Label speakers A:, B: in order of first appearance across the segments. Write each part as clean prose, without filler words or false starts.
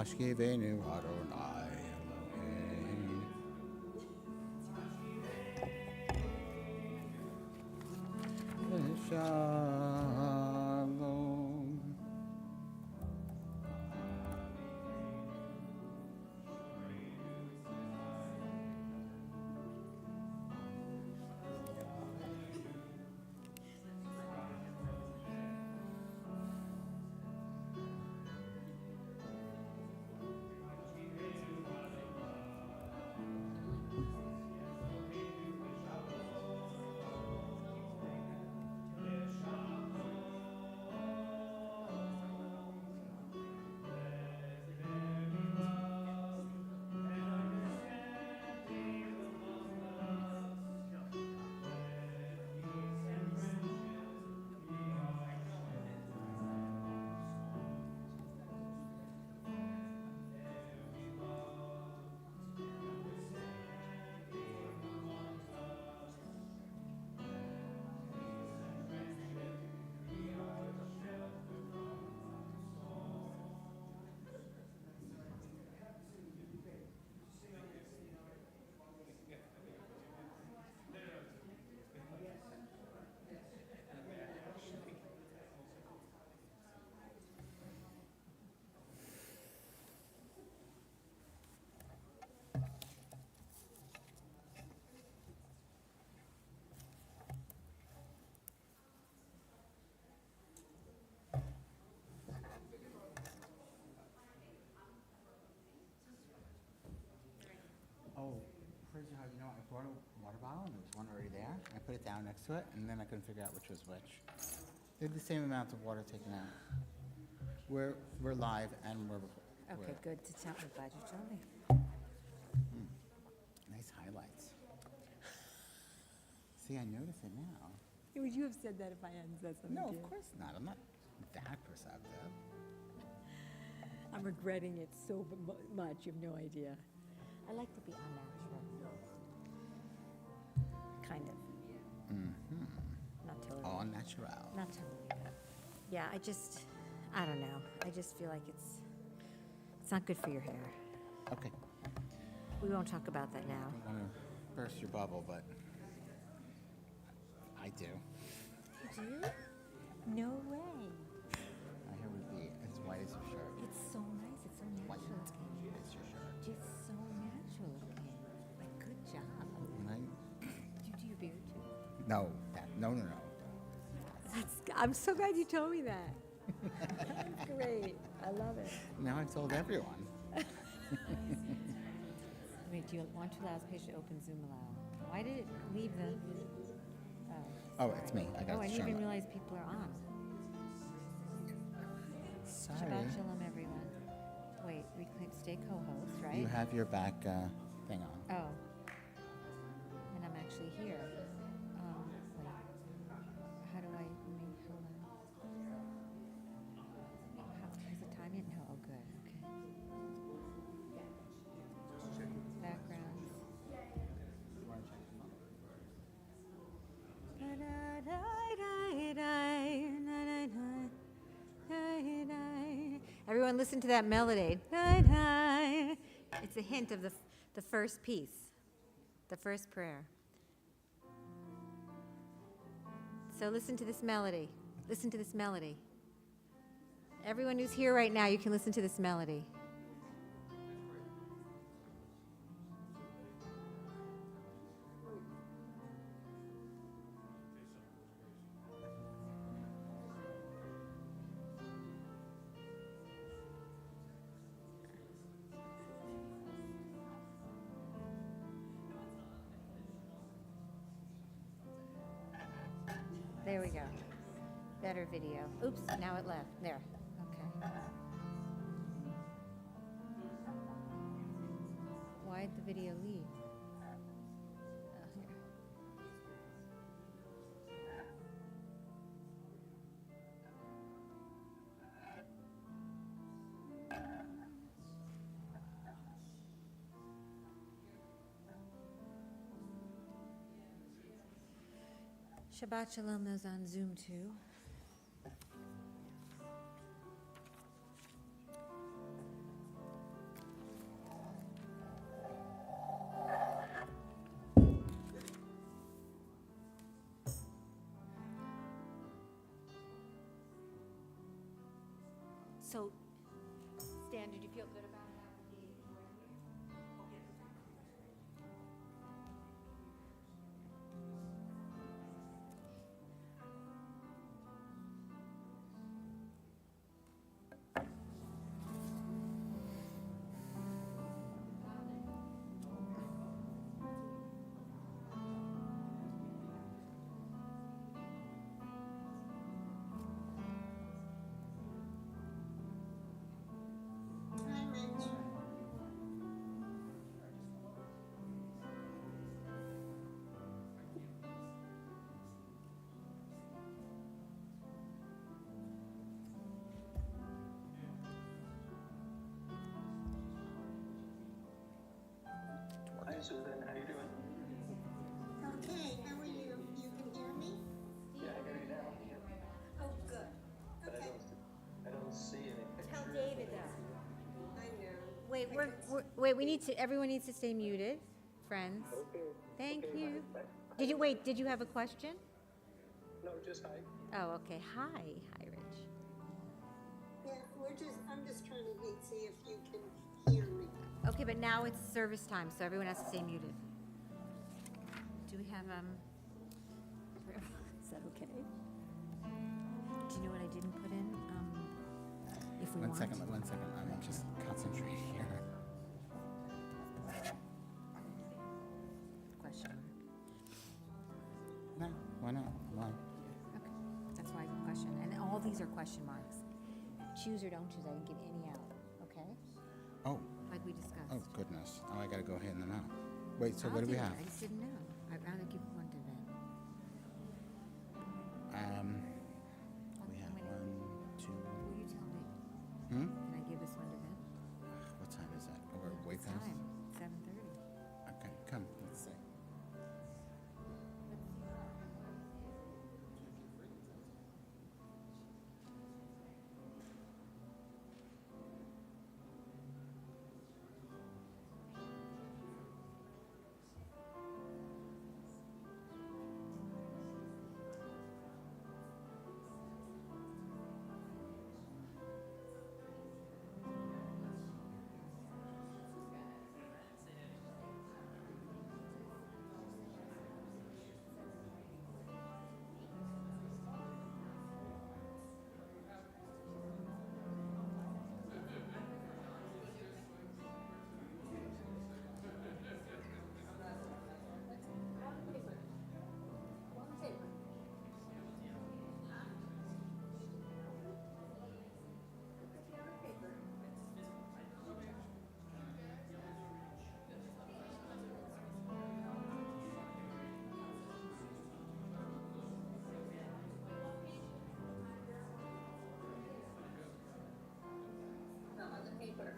A: Hashkivenu Adonai Elohim. Shalom. Oh, crazy how, you know, I brought a water bottle and there was one already there. I put it down next to it and then I couldn't figure out which was which. They had the same amount of water taken out. We're live and
B: Okay, good to tell me. Glad you told me.
A: Nice highlights. See, I notice it now.
B: Would you have said that if I hadn't said something?
A: No,
B: to
A: of
B: you?
A: course not. I'm not that perceptive.
B: I'm regretting it so much. You have no idea. I like to be unnatural. Kind of. Not totally.
A: All natural.
B: Not totally. But yeah, I don't know. I just feel like it's not good for your hair.
A: Okay.
B: We won't talk about that now.
A: I don't want to burst your bubble, but I do.
B: You do? No way.
A: My hair would be as white as your shirt.
B: It's so nice. It's so
A: White
B: natural looking.
A: as your shirt.
B: It's so natural looking. Like, good job.
A: Right?
B: Do you do your beard too?
A: No. No.
B: I'm so glad you told me that. That's great. I love it.
A: Now I've told everyone.
B: Wait, do you want to allow this page to open Zoom allow? Why did it leave the...
A: Oh, it's me. I got
B: I
A: to
B: didn't
A: show
B: even
A: them.
B: realize people are on.
A: Sorry.
B: Shabbat shalom, everyone. Wait, stay co-host, right?
A: You have your back thing on.
B: Oh. And I'm actually here. Wait. How do I... hold on. Is the time yet? No. Oh, good. Okay. Backgrounds. Everyone listen to that melody. It's a hint of the first piece, the first prayer. So listen to this melody. Listen to this melody. Everyone who's here right now, you can listen to this melody. There we go. Better video. Oops, now it left. There. Okay. Why'd the video leave? Oh, here. Shabbat shalom, those on Zoom too. And did you feel good about having the
C: Hi, Rich.
D: Hi Susan, how you doing?
C: Okay, how are you? You can hear me?
D: Yeah, I hear you now.
C: Oh, good.
D: But
C: Okay.
D: I don't see any pictures.
B: Tell David that.
C: I know.
B: Wait,
C: I
B: wait, we need to, everyone needs to stay muted, friends.
D: Okay.
B: Thank
D: okay,
B: you.
D: Hi.
B: Did you have a question?
D: No, just hi.
B: Oh, okay. Hi, Rich.
C: Yeah, I'm just trying to see if you can hear me.
B: Okay, but now it's service time, so everyone has to stay muted. Do we have, is that okay? Do you know what I didn't put in? If we
A: One
B: want.
A: second, I'm just concentrating here.
B: Question.
A: No, why not? Come on.
B: Okay, that's why I question. And all these are question marks. Choose or don't choose. I didn't give any out, okay?
A: Oh,
B: Like we discussed.
A: oh goodness. Oh, I gotta go hitting them out. Wait, so
B: I'll
A: what do we
B: it.
A: have?
B: I just didn't know. I'd rather give one to them.
A: We have
B: I'm gonna-
A: 1, 2.
B: Will you tell me?
A: Hmm?
B: Can I give this one to them?
A: What time is it? Oh, we're way
B: It's
A: past.
B: time. 7:30.
A: Okay, come. Let's see.
C: No, on the paper.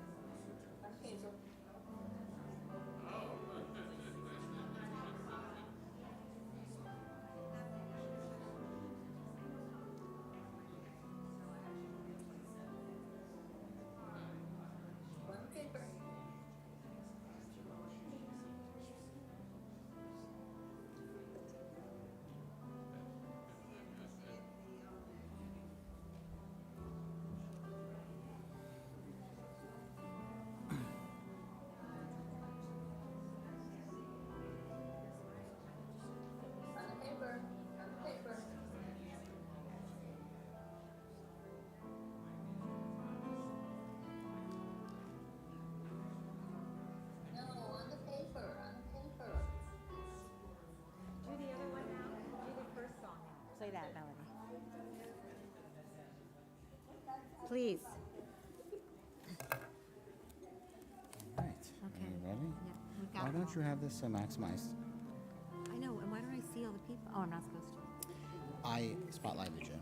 C: On paper. On paper. On the paper. On the paper. No, on the paper. On the paper.
B: Do the other one now. Do the first song now. Play that melody. Please.
A: All right.
B: Okay.
A: Are you ready?
B: Yeah, we've got
A: Why
B: them
A: don't
B: all.
A: you have this maximized?
B: I know, and why don't I see all the people? Oh, I'm not supposed to.
A: I spotlighted you.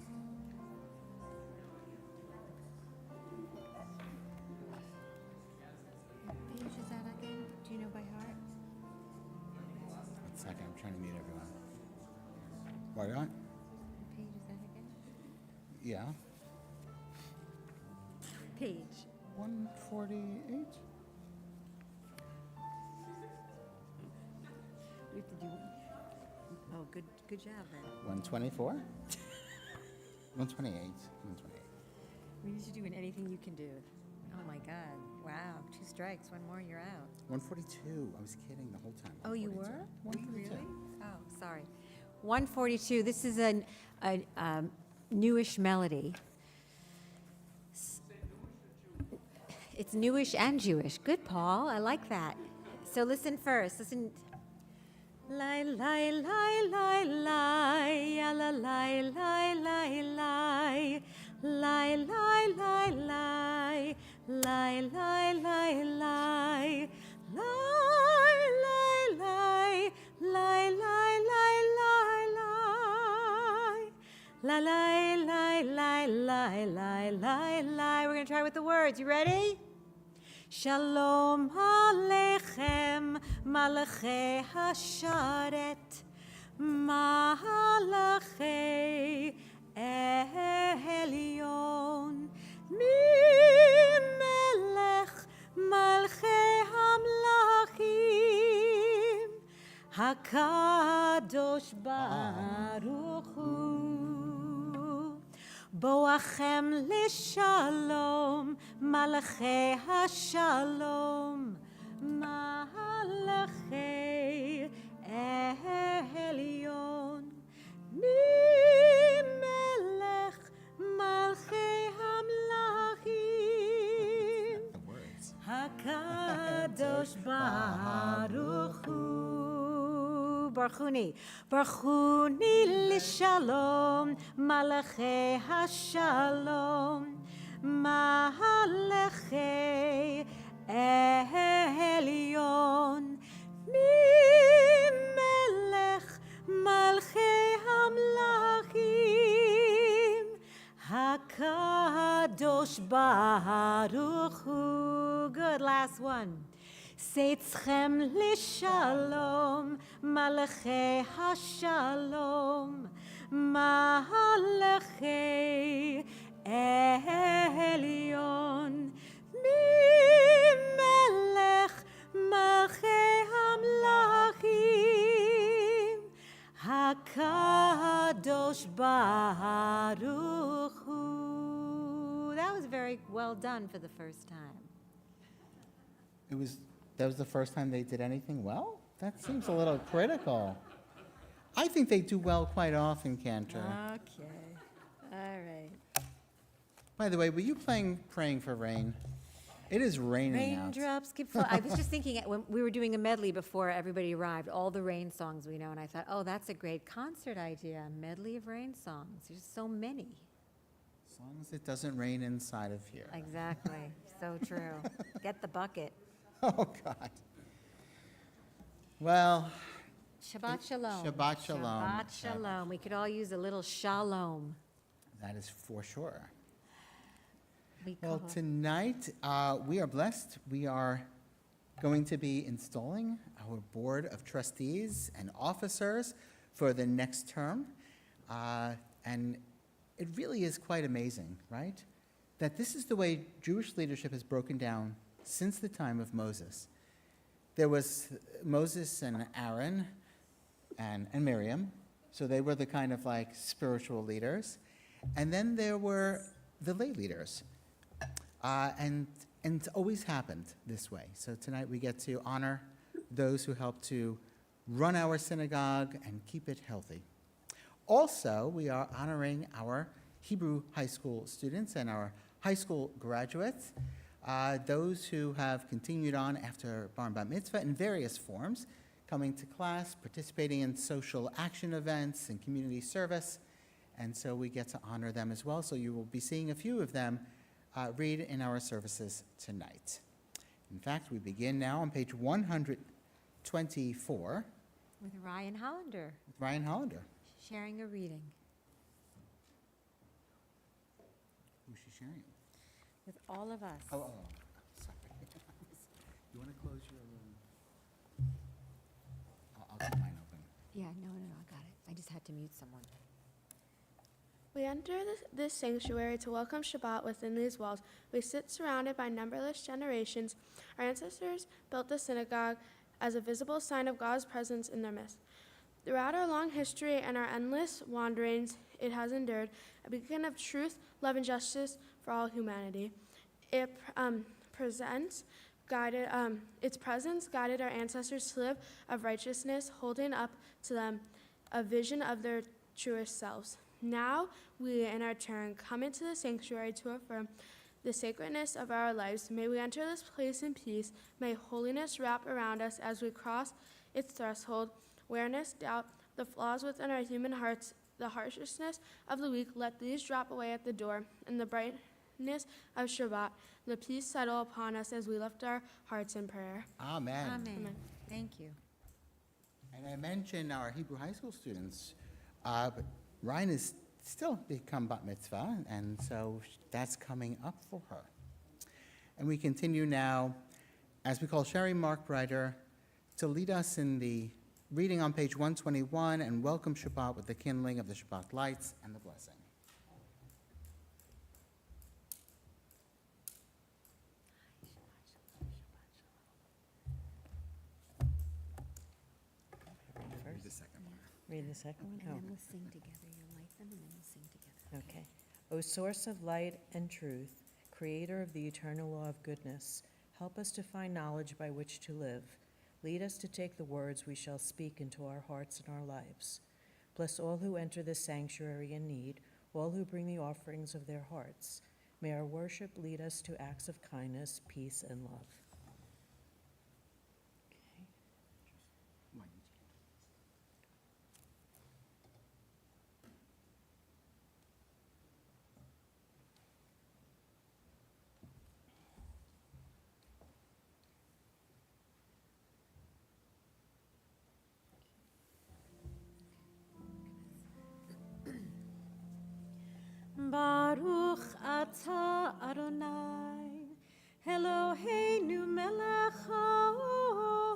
B: What page is that again? Do you know by heart?
A: 1 second, I'm trying to mute everyone. Why not?
B: What page is that again?
A: Yeah.
B: Page.
A: 148?
B: We have to do. Oh, good job then.
A: 124? 128. 128.
B: We need to do anything you can do. Oh my God. Wow. 2 strikes. 1 more, you're out.
A: 142. I was kidding the whole time.
B: Oh, you
A: 142.
B: were? Were you
A: 142.
B: really? Oh, sorry. 142. This is a newish melody. It's newish and Jewish. Good, Paul. I like that. So listen first. Listen. Lai, lai, lai, lai, lai, ya, la, lai, lai, lai, lai, lai, lai, lai, lai, lai, lai, lai, lai, lai, lai, lai, lai, lai, lai, lai, la, lai, lai, lai, lai, lai, lai, lai. We're gonna try with the words. You ready? Shalom Aleichem, Malachei Hasharet, Malachei Elyon, Melech Malchei Hamlachim, HaKadosh Baruch Hu. Boachem לשלום, מלאכי השלום, מלאכי עליון, ממלך מלכי המלכים, הקדוש ברוך הוא. ברכוני, ברכוני לשלום, מלאכי השלום, מלאכי עליון, ממלך מלכי המלכים, הקדוש ברוך הוא. Good, last one. צאצכם לשלום, מלאכי השלום, מלאכי עליון, ממלך מלכי המלכים, הקדוש ברוך הוא. That was very well done for the first time.
A: That was the first time they did anything well? That seems a little critical. I think they do well quite often, Cantor.
B: Okay. All right.
A: By the way, were you praying for rain? It is raining out.
B: Raindrops keep falling. I was just thinking, when we were doing a medley before everybody arrived, all the rain songs we know, and I thought, oh, that's a great concert idea, a medley of rain songs. There's so many.
A: As long as it doesn't rain inside of here.
B: Exactly. So true. Get the bucket.
A: Oh, God. Well,
B: Shabbat shalom.
A: Shabbat shalom.
B: Shabbat shalom. We could all use a little shalom.
A: that is for sure.
B: We
A: Well,
B: call-
A: tonight, we are blessed. We are going to be installing our Board of Trustees and officers for the next term. And it really is quite amazing, right? That this is the way Jewish leadership has broken down since the time of Moses. There was Moses and Aaron and Miriam, so they were the kind of like spiritual leaders. And then there were the lay leaders. And it's always happened this way. So tonight we get to honor those who help to run our synagogue and keep it healthy. Also, we are honoring our Hebrew high school students and our high school graduates, those who have continued on after Bar and Bat Mitzvah in various forms, coming to class, participating in social action events and community service. And so we get to honor them as well. So you will be seeing a few of them read in our services tonight. In fact, we begin now on page 124
B: With Ryan Hollander,
A: with Ryan Hollander.
B: sharing a reading
A: Who's she sharing?
B: with all of us.
A: Oh, sorry. You want to close your I'll keep mine open.
B: Yeah, no, I got it. I just had to mute someone.
E: We enter this sanctuary to welcome Shabbat within these walls. We sit surrounded by numberless generations. Our ancestors built the synagogue as a visible sign of God's presence in their midst. Throughout our long history and our endless wanderings, it has endured, a beacon of truth, love, and justice for all humanity. Its presence guided our ancestors to live of righteousness, holding up to them a vision of their truest selves. Now we, in our turn, come into the sanctuary to affirm the sacredness of our lives. May we enter this place in peace. May holiness wrap around us as we cross its threshold. Awareness, doubt, the flaws within our human hearts, the harshness of the weak, let these drop away at the door. In the brightness of Shabbat, the peace settle upon us as we lift our hearts in prayer.
A: Amen.
B: Amen. Thank you.
A: And I mentioned our Hebrew high school students, but Ryan is still become bat mitzvah, and so that's coming up for her. And we continue now, as we call Sherry Markbrider, to lead us in the reading on page 121 and welcome Shabbat with the kindling of the Shabbat lights and the blessing. Read the second one.
F: Read the second one?
B: And
F: Oh.
B: then we'll sing together. You'll light them, and then we'll sing together.
F: Okay. O source of light and truth, creator of the eternal law of goodness, help us to find knowledge by which to live. Lead us to take the words we shall speak into our hearts and our lives. Bless all who enter this sanctuary in need, all who bring the offerings of their hearts. May our worship lead us to acts of kindness, peace, and love. Okay.
B: Baruch atah Adonai, Eloheinu melech haolam,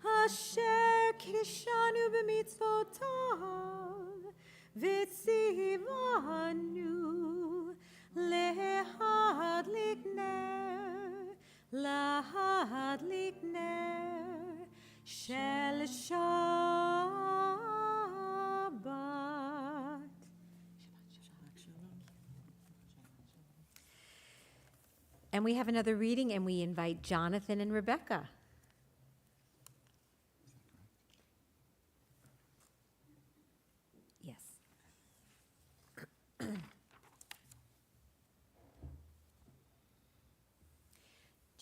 B: asher kiddushanu b'mitzvotav, v'tzivanu lehadlik ner shel Shabbat. And we have another reading, and we invite Jonathan and Rebecca. Yes. Do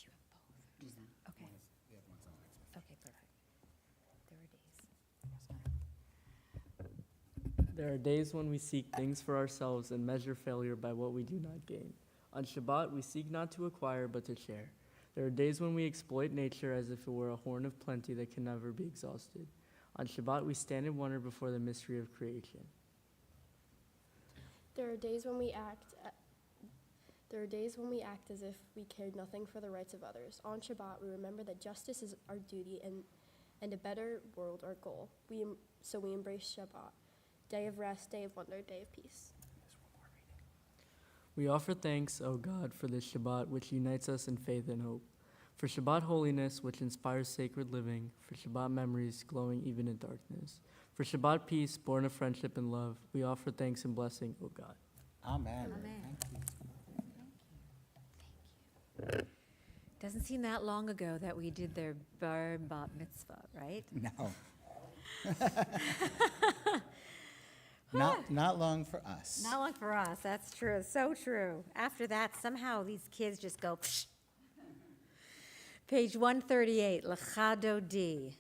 B: you have both? Okay. Okay, perfect. There are days.
G: There are days when we seek things for ourselves and measure failure by what we do not gain. On Shabbat, we seek not to acquire, but to share. There are days when we exploit nature as if it were a horn of plenty that can never be exhausted. On Shabbat, we stand in wonder before the mystery of creation.
H: There are days when we act as if we cared nothing for the rights of others. On Shabbat, we remember that justice is our duty and a better world our goal. So we embrace Shabbat, day of rest, day of wonder, day of peace.
G: We offer thanks, O God, for this Shabbat which unites us in faith and hope, for Shabbat holiness which inspires sacred living, for Shabbat memories glowing even in darkness, for Shabbat peace born of friendship and love. We offer thanks and blessing, O God.
A: Amen.
B: Amen.
A: Thank you.
B: Doesn't seem that long ago that we did their bar bat mitzvah, right?
A: No. Not long for us.
B: Not long for us, that's true, so true. After that, somehow these kids just go, psh. Page 138, Lechado D.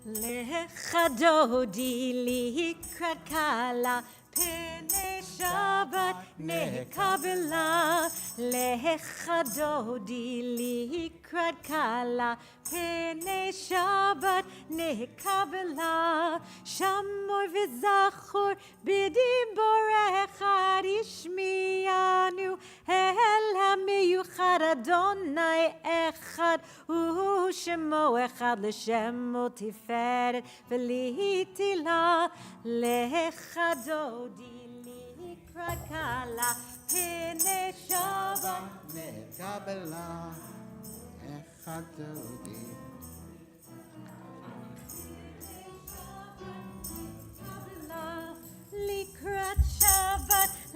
B: Lechado D likrat kala, pene Shabbat nekabela. Lechado D likrat kala, pene Shabbat nekabela. Shamor v'zachor b'dibor echad ishmiyanu, el hamiyuchad Adonai echad, u'shemo echad l'shemo tiferet v'lihitila. Lechado di likrat kala, pene Shabbat
A: nekabela echadodi.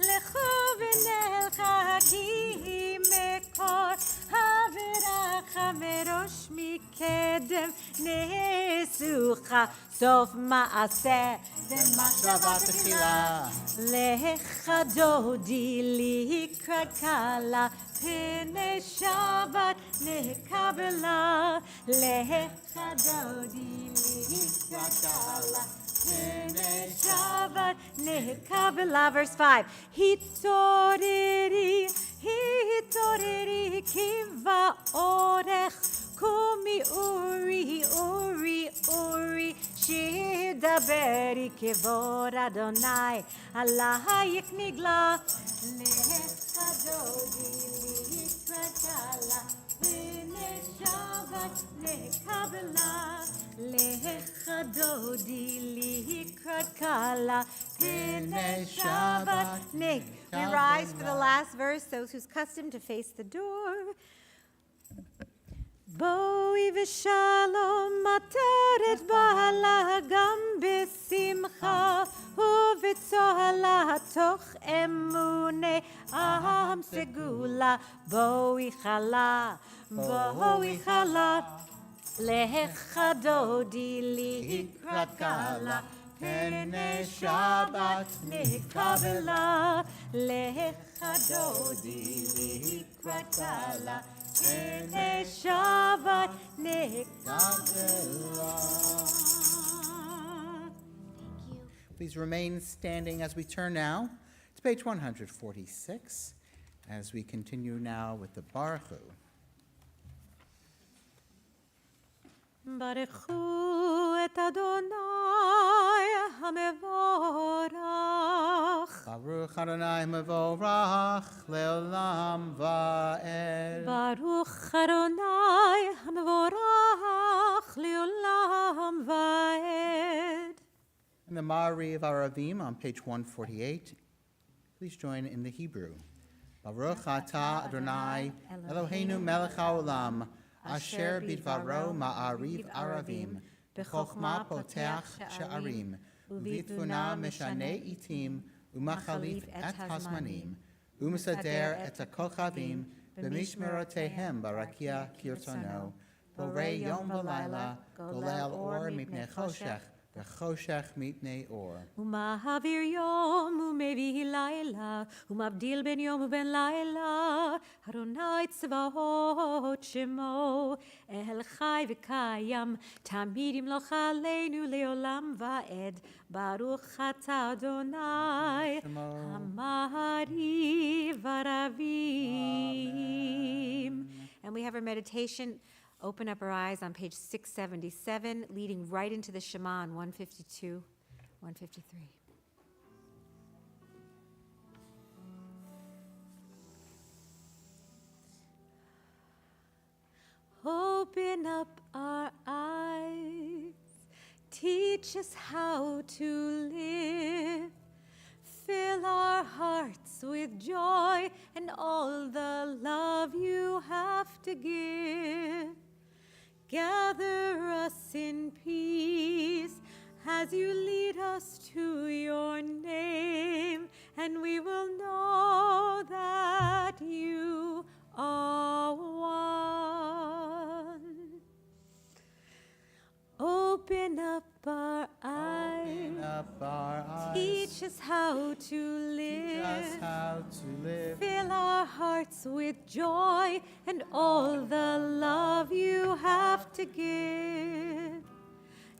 B: לכו ונלכה כי מקור הברכה מראש מקדם נשוכה סוף מעשה
A: במחשבה תחילה.
B: לך דודי לקראת כלה פני שבת נקבלה לך דודי לקראת כלה פני שבת נקבלה. Verse 5 התעוררי כי באורך קומי אורי שיר דברי כבוד אדוני עלייך נגלה לך דודי לקראת כלה פני שבת נקבלה לך דודי לקראת כלה פני שבת נקבלה. We rise for the last verse, those whose custom to face the door. בואי ושלום מטרת בעלה גם בשמחה ובצוהלה תוך אמוני עם סגולה. בואי חלה לך דודי לקראת כלה פני שבת נקבלה. לך דודי לקראת כלה פני שבת נקבלה.
A: Please remain standing as we turn now to page 146 as we continue now with the Baruch Hu.
B: ברכו את אדוני המבורך.
A: Baruch Adonai Mevorach Leolam Va'ed.
B: ברוך אדוני המבורך לעולם ועד.
A: In the Ma'ariv Aravim on page 148, please join in the Hebrew. Baruch Atah Adonai Eloheinu melech haolam asher bidvaro ma'ariv aravim b'chokhmah poteach she'arim u'bitbuna meshane itim u'machalif et hazmanim u'mesader et hakochavim b'mishmerotehem barakia kirtono borei yom v'layla golel or mipnei choshech v'choshech mipnei or.
B: ומעביר יום ומביא לילה, ומבדיל בין יום ובין לילה, אדוני צבאות שמו, אל חי וקיים, תמיד ימלוך עלינו לעולם ועד, ברוך אתה אדוני, המעריב ערבים. And we have our meditation. Open up our eyes on page 677, leading right into the Shema on 152, 153. Open up our eyes, teach us how to live. Fill our hearts with joy and all the love you have to give. Gather us in peace as you lead us to your name, and we will know that you are one. Open up our eyes.
A: Open up our eyes.
B: Teach us how to
A: Teach us
B: live.
A: how to live.
B: Fill our hearts with joy and all the love you have to give.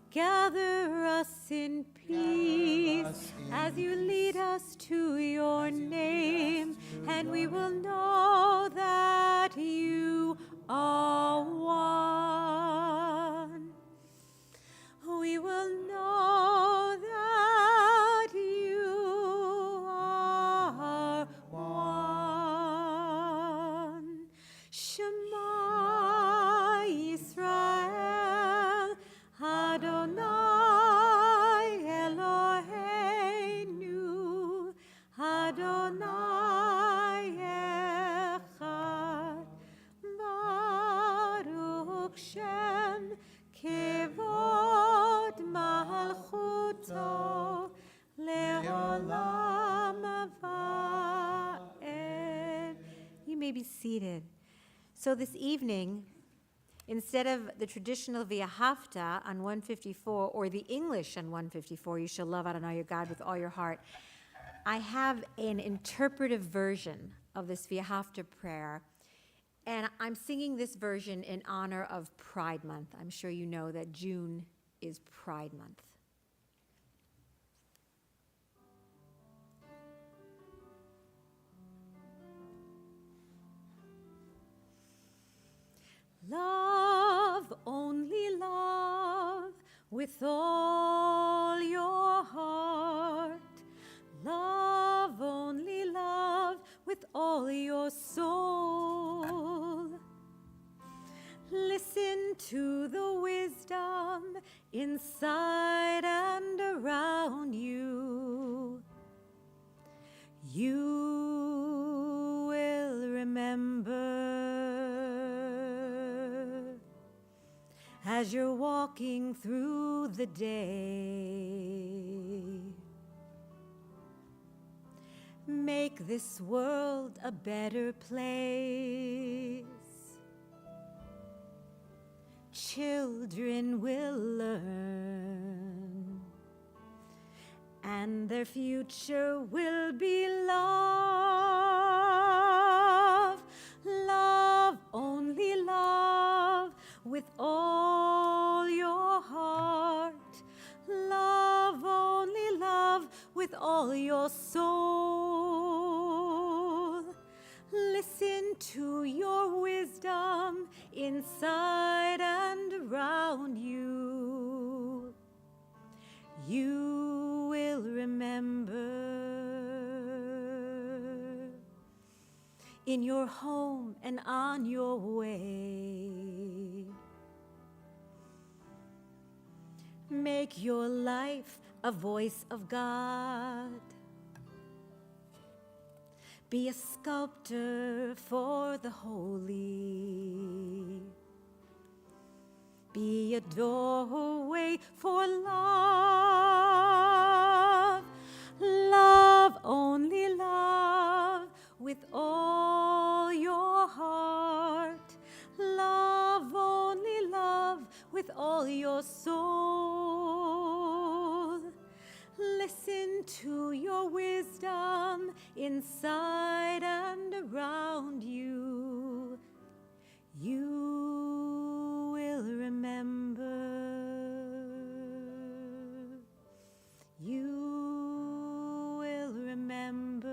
B: Gather us in peace
A: us in
B: as you lead us to your name, and we will know that you are one. We will know that you are one. Shema Yisrael, Adonai Eloheinu, Adonai may be seated. So this evening, instead of the traditional Via Hafta on 154 or the English on 154, you shall love Adonai your God with all your heart, I have an interpretive version of this Via Hafta prayer, and I'm singing this version in honor of Pride Month. I'm sure you know that June is Pride Month. Love, only love, with all your heart. Love, only love, with all your soul. Listen to the wisdom inside and around you. You will remember as you're walking through the day. Make this world a better place. Children will learn, and their future will be love. Love, only love, with all your heart. Love, only love, with all your soul. Listen to your wisdom inside and around you. You will remember in your home and on your way. Make your life a voice of God. Be a sculptor for the holy. Be a doorway for love. Love, only love, with all your heart. Love, only love, with all your soul. Listen to your wisdom inside and around you. You will remember. You will remember.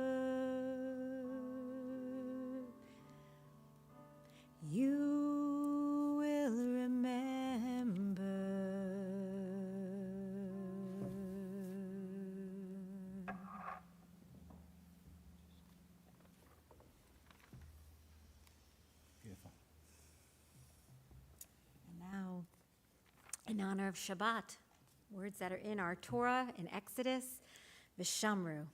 B: You will remember.
A: Beautiful.
B: And now, in honor of Shabbat, words that are in our Torah in Exodus, V'shamru.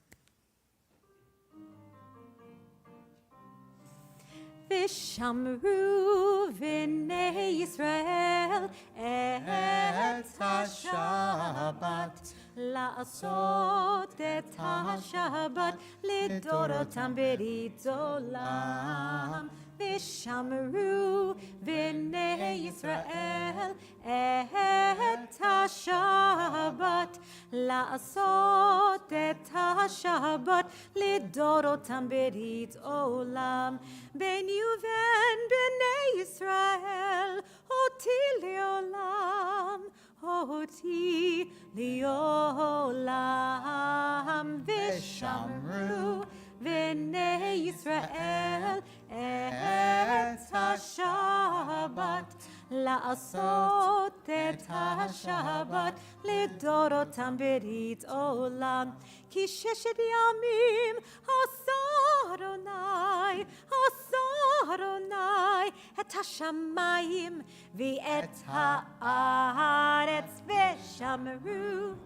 B: V'shamru v'nei Yisrael et ha-Shabbat la'asot et ha-Shabbat lidorotam berit olam. V'shamru v'nei Yisrael et ha-Shabbat la'asot et ha-Shabbat lidorotam berit olam. Ben Yuven b'nei Yisrael oti leolam, oti leolam. V'shamru v'nei Yisrael et ha-Shabbat la'asot et ha-Shabbat lidorotam berit olam. Ki sheshet yamim asa Adonai et hashamayim v'et ha'aretz v'shamru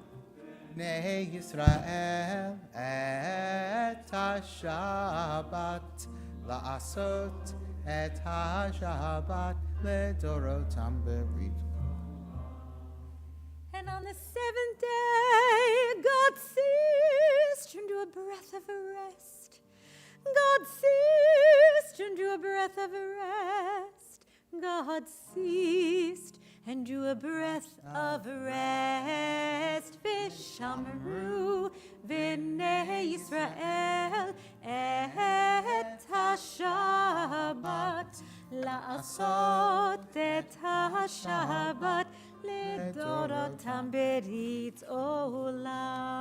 A: Bnei Yisrael et ha-Shabbat la'asot et ha-Shabbat ledorotam berit.
B: And on the seventh day, God ceased and drew a breath of rest. God ceased and drew a God ceased and drew a breath of rest. Vishamru v'nei Yisrael et ha-Shabbat la'asot et ha-Shabbat ledorotam berit olam.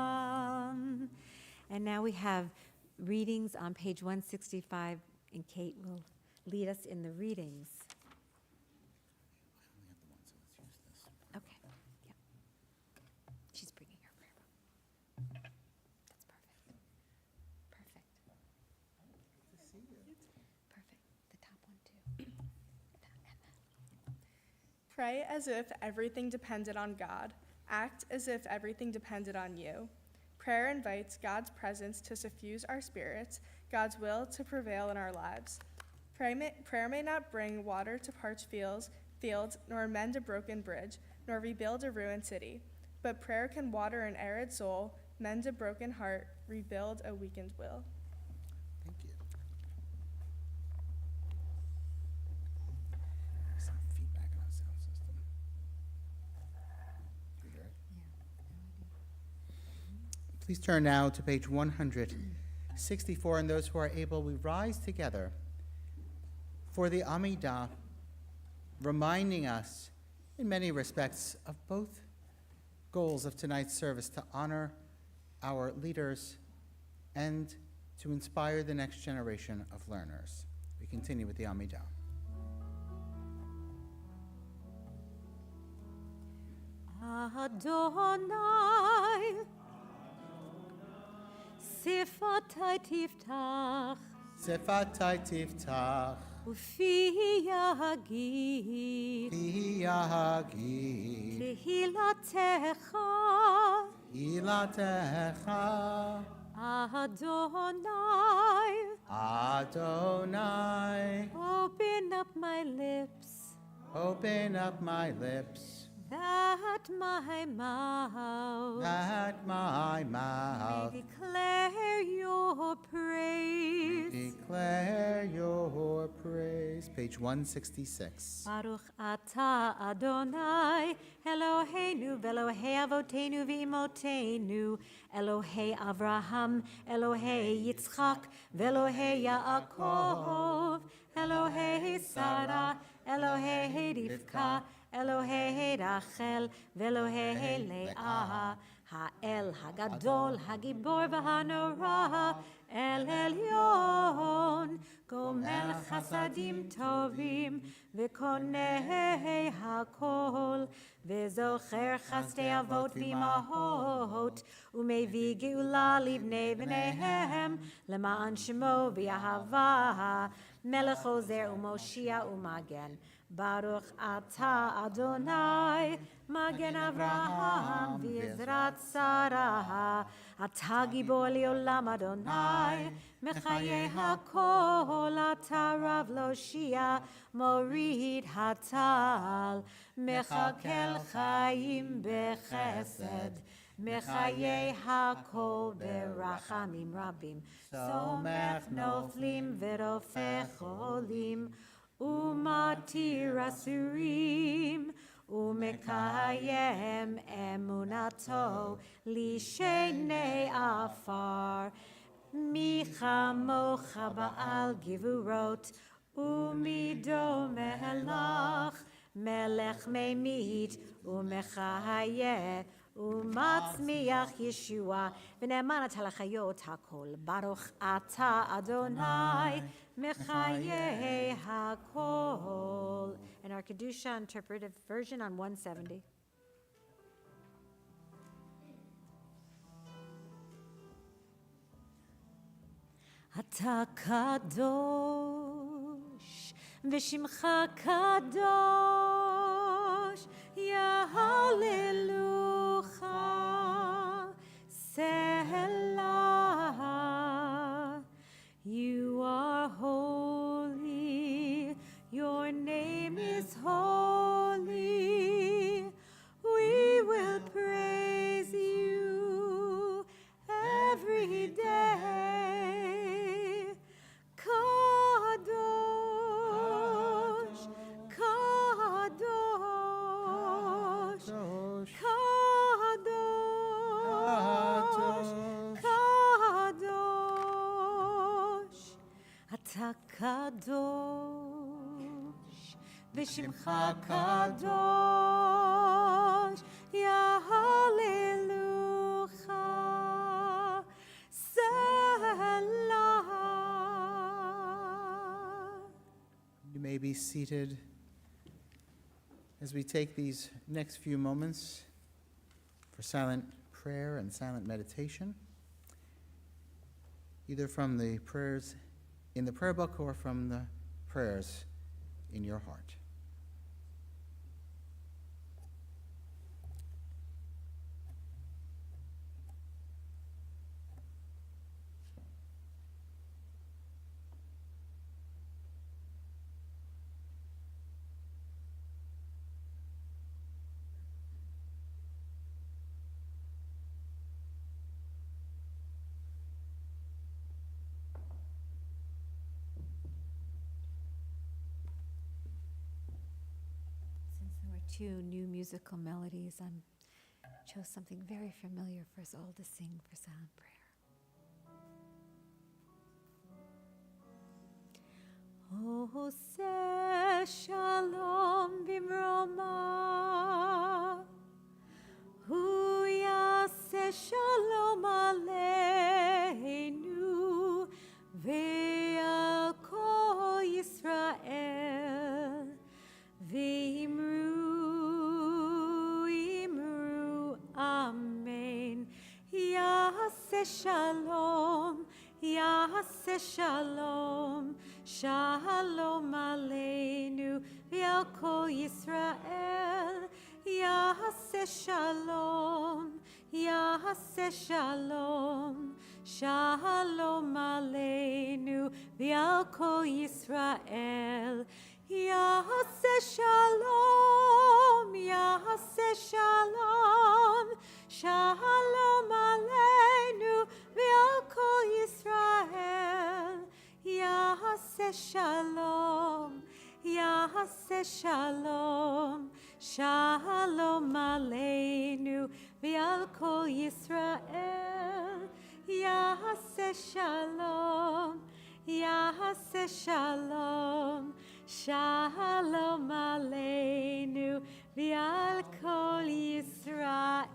B: And now we have readings on page 165, and Kate will lead us in the readings. Okay, yeah. She's bringing her prayer book. That's perfect. Perfect. Perfect. The top one, too.
I: Pray as if everything depended on God. Act as if everything depended on you. Prayer invites God's presence to suffuse our spirits, God's will to prevail in our lives. Prayer may not bring water to parched fields, nor mend a broken bridge, nor rebuild a ruined city. But prayer can water an arid soul, mend a broken heart, rebuild a weakened will.
A: Thank you. Some feedback on our sound system. You hear it? Please turn now to page 164, and those who are able, we rise together for the Amidah, reminding us in many respects of both goals of tonight's service, to honor our leaders and to inspire the next generation of learners. We continue with the Amidah.
B: Adonai, Sifatai tiftach,
A: Sifatai tiftach,
B: Ufi yagid,
A: Pi yahagid,
B: Tehilatecha,
A: Ilatecha,
B: Adonai,
A: Adonai,
B: open up my lips,
A: open up my lips,
B: that my mouth
A: that my mouth
B: may declare your praise.
A: declare your praise. Page 166.
B: Baruch atah Adonai, Eloheinu v'Elohei avoteinu v'imotenu, Elohei Avraham, Elohei Yitzchak, v'Elohei Yaakov, Elohei Sarah, Elohei Rivka, Elohei Rachel, v'Elohei Leah, Ha'el Hagadol, Hagibor v'Hanora, El Elyon, Gomel Chasadim Tovim, V'Konei Hakol, V'Zocher Chastei Avot V'Imahot, Umevi Geula Livnei V'neihem, Lema'an Shemo V'Yahava, Melech Ozer U'Moshia U'Magen, Baruch Atah Adonai, Magen Avraham V'Yezrat Sarah, Atah Gibor Le'olam Adonai, Mechaye HaKol, Atah Rav Loshia, Morid Hatal, Mechakel Chaim Bechesed, Mechaye HaKol Berachamim Rabim, Somech Noflim V'Rofech Cholim, Umatir Asurim, Umekayem Emunato, Lishenei Afar, Michamocha Ba'al Givurot, Umido Melach, Melech Memit, Umechayeh, Umatzmiach Yeshua, V'ne'eman Talachayot HaKol, Baruch Atah Adonai, Mechayeh HaKol. And our Kedusha interpretive version on 170. Ata kadosh, v'shimcha kadosh, yahalelucha, selah. You are holy, your name is holy. We will praise you every day. Kadosh, Kadosh. אתה קדוש, ושמך קדוש, יהללוך, סלח.
A: You may be seated as we take these next few moments for silent prayer and silent meditation, either from the prayers in the prayer book or from the prayers in your heart.
B: Since there were two new musical melodies, I chose something very familiar for us all to sing for silent prayer. Ose shalom bimroma, hu yaseh shalom aleinu, ve'al kol Yisrael, V'imru, amen. Yaseh shalom, yaseh shalom, shalom aleinu, v'al kol Yisrael. Yaseh shalom, yaseh shalom, shalom aleinu, v'al kol Yisrael. Yaseh shalom, yaseh shalom, shalom aleinu, v'al kol Yisrael. Yaseh shalom, yaseh shalom, shalom aleinu, v'al kol Yisrael. Yaseh shalom, yaseh shalom, shalom aleinu, v'al kol Yisrael,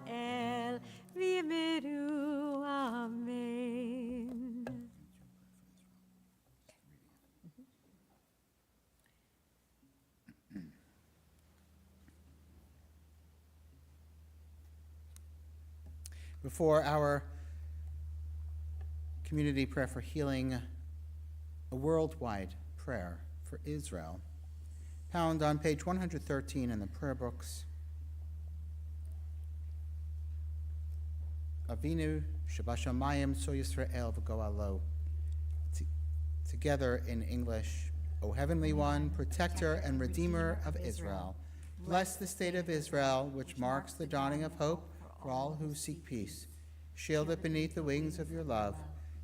B: v'imiru, amen.
A: Before our community prayer for healing, a worldwide prayer for Israel, found on page 113 in the prayer books. Avinu Shabashamayim So Yisrael V'Goalo. Together in English, O Heavenly One, Protector and Redeemer of Israel, bless the state of Israel, which marks the dawning of hope for all who seek peace. Shield it beneath the wings of your love.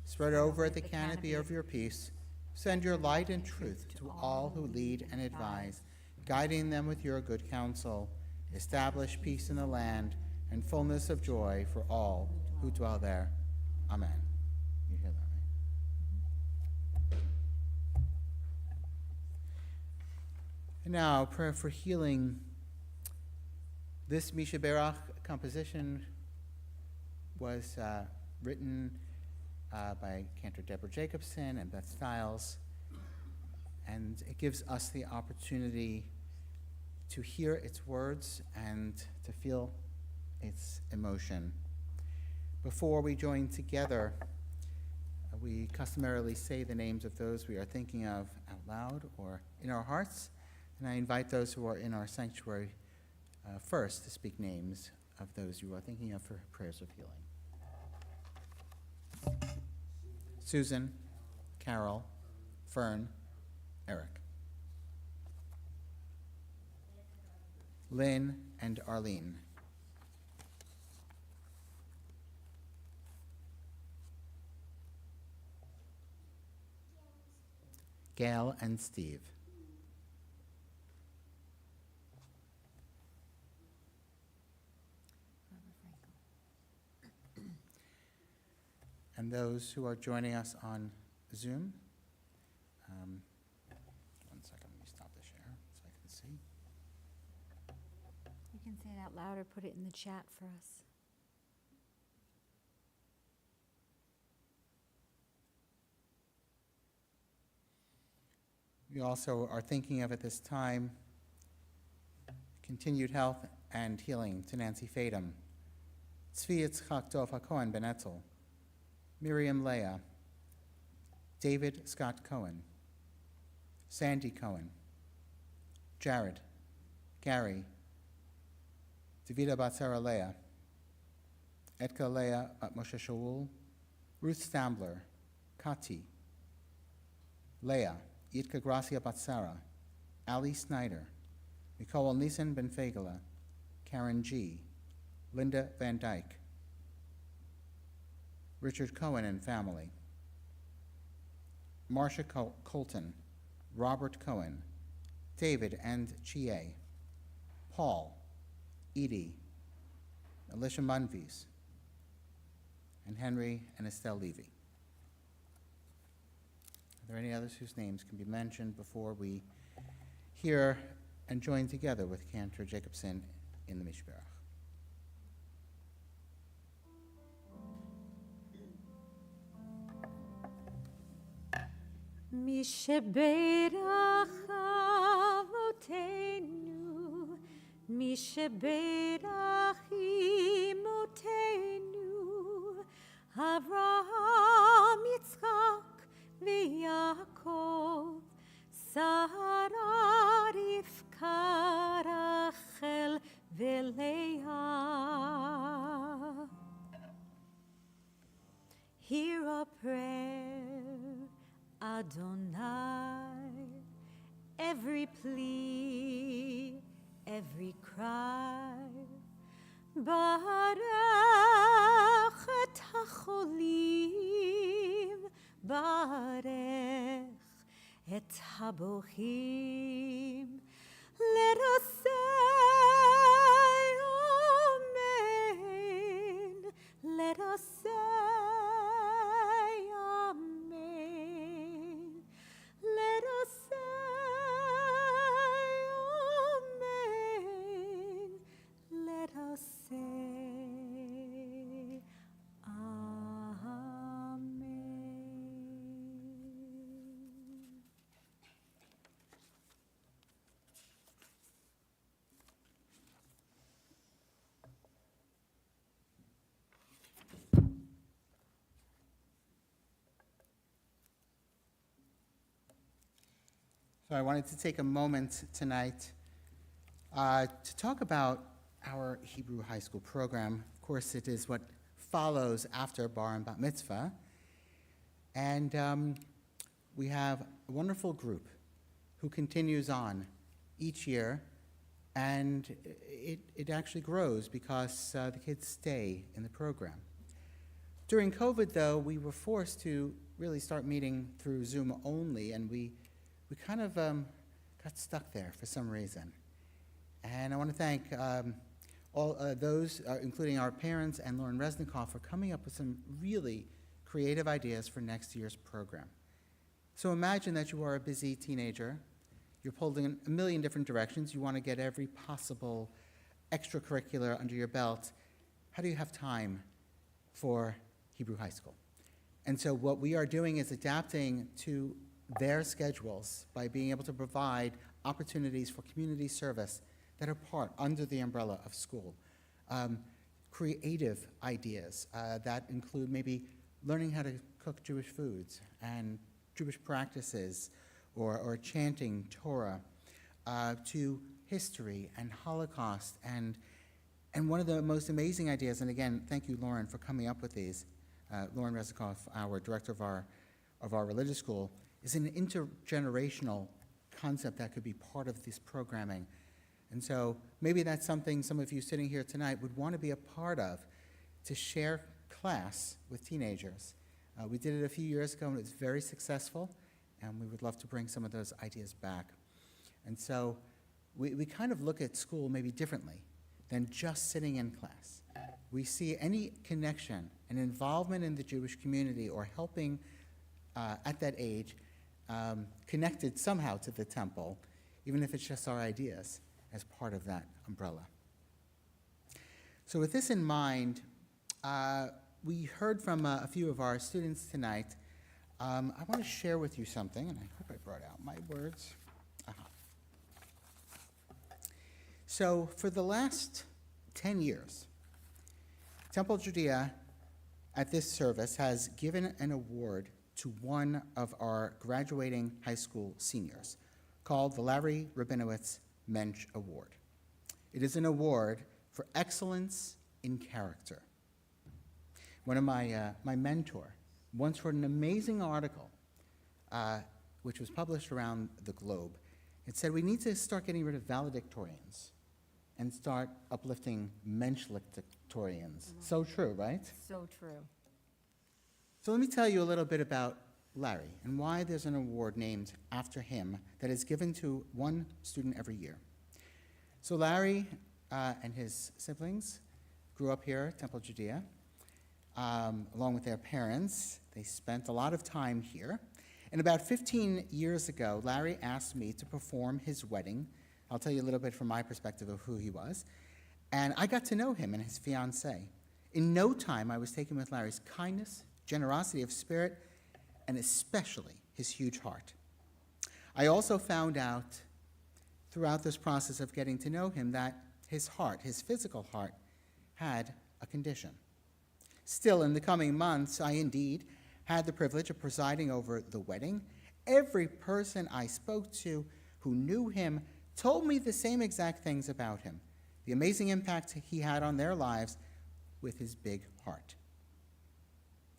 A: Spread over it the canopy of your peace. Send your light and truth to all who lead and advise, guiding them with your good counsel. Establish peace in the land and fullness of joy for all who dwell there. Amen. You hear that, right? And now, prayer for healing. This Misha Berach composition was written by Cantor Deborah Jacobson and Beth Stiles, and it gives us the opportunity to hear its words and to feel its emotion. Before we join together, we customarily say the names of those we are thinking of out loud or in our hearts, and I invite those who are in our sanctuary first to speak names of those you are thinking of for prayers of healing. Susan, Carol, Fern, Eric. Lynn and Arlene. Gail and Steve. And those who are joining us on Zoom,
B: out loud or put it in the chat for us.
A: We also are thinking of at this time continued health and healing to Nancy Fadum, Tzvi Yitzchak Dov HaKohen Ben Etzel, Miriam Leah, David Scott Cohen, Sandy Cohen, Jared, Gary, Davida Batsara Leah, Etka Leah Moshe Shaul, Ruth Stambler, Kati, Leah, Yitka Gracia Batsara, Ali Snyder, Nicole Nissen Ben Fagela, Karen G., Linda Van Dyke, Richard Cohen and family, Marcia Colton, Robert Cohen, David and Chie, Paul, Edie, Alicia Munvies, and Henry and Estelle Levy. Are there any others whose names can be mentioned before we hear and join together with Cantor Jacobson in the Mishberach?
B: Misheberach avotenu, Misheberach imotenu, Avraham, Yitzchak, v'Yaakov, Sarah, Rivka, Rachel, v'Leah. Hear our prayer, Adonai, every plea, every cry. Barech et hacholim, barech et habochim. Let us say amen. Let us say amen. Let us say amen. Let us say amen.
A: So I wanted to take a moment tonight to talk about our Hebrew high school program. Of course, it is what follows after Bar and Bat Mitzvah. And we have a wonderful group who continues on each year, and it actually grows because the kids stay in the program. During COVID, though, we were forced to really start meeting through Zoom only, and we kind of got stuck there for some reason. And I want to thank all those, including our parents and Lauren Resnikoff, for coming up with some really creative ideas for next year's program. So imagine that you are a busy teenager. You're pulled in a million different directions. You want to get every possible extracurricular under your belt. How do you have time for Hebrew high school? And so what we are doing is adapting to their schedules by being able to provide opportunities for community service that are part under the umbrella of school. Creative ideas that include maybe learning how to cook Jewish foods and Jewish practices, or chanting Torah, to history and Holocaust. And one of the most amazing ideas, and again, thank you, Lauren, for coming up with these. Lauren Resnikoff, our director of our religious school, is an intergenerational concept that could be part of this programming. And so maybe that's something some of you sitting here tonight would want to be a part of, to share class with teenagers. We did it a few years ago, and it was very successful, and we would love to bring some of those ideas back. And so we kind of look at school maybe differently than just sitting in class. We see any connection and involvement in the Jewish community, or helping at that age, connected somehow to the temple, even if it's just our ideas, as part of that umbrella. So with this in mind, we heard from a few of our students tonight. I want to share with you something, and I hope I brought out my words. So for the last 10 years, Temple Judea at this service has given an award to one of our graduating high school seniors called the Larry Rabinowitz Mensch Award. It is an award for excellence in character. One of my mentor once wrote an amazing article, which was published around the globe. It said we need to start getting rid of valedictorians and start uplifting menschlictorians. So true, right?
B: So true.
A: So let me tell you a little bit about Larry and why there's an award named after him that is given to one student every year. So Larry and his siblings grew up here at Temple Judea, along with their parents. They spent a lot of time here. And about 15 years ago, Larry asked me to perform his wedding. I'll tell you a little bit from my perspective of who he was. And I got to know him and his fiancée. In no time, I was taken with Larry's kindness, generosity of spirit, and especially his huge heart. I also found out throughout this process of getting to know him that his heart, his physical heart, had a condition. Still, in the coming months, I indeed had the privilege of presiding over the wedding. Every person I spoke to who knew him told me the same exact things about him, the amazing impact he had on their lives with his big heart.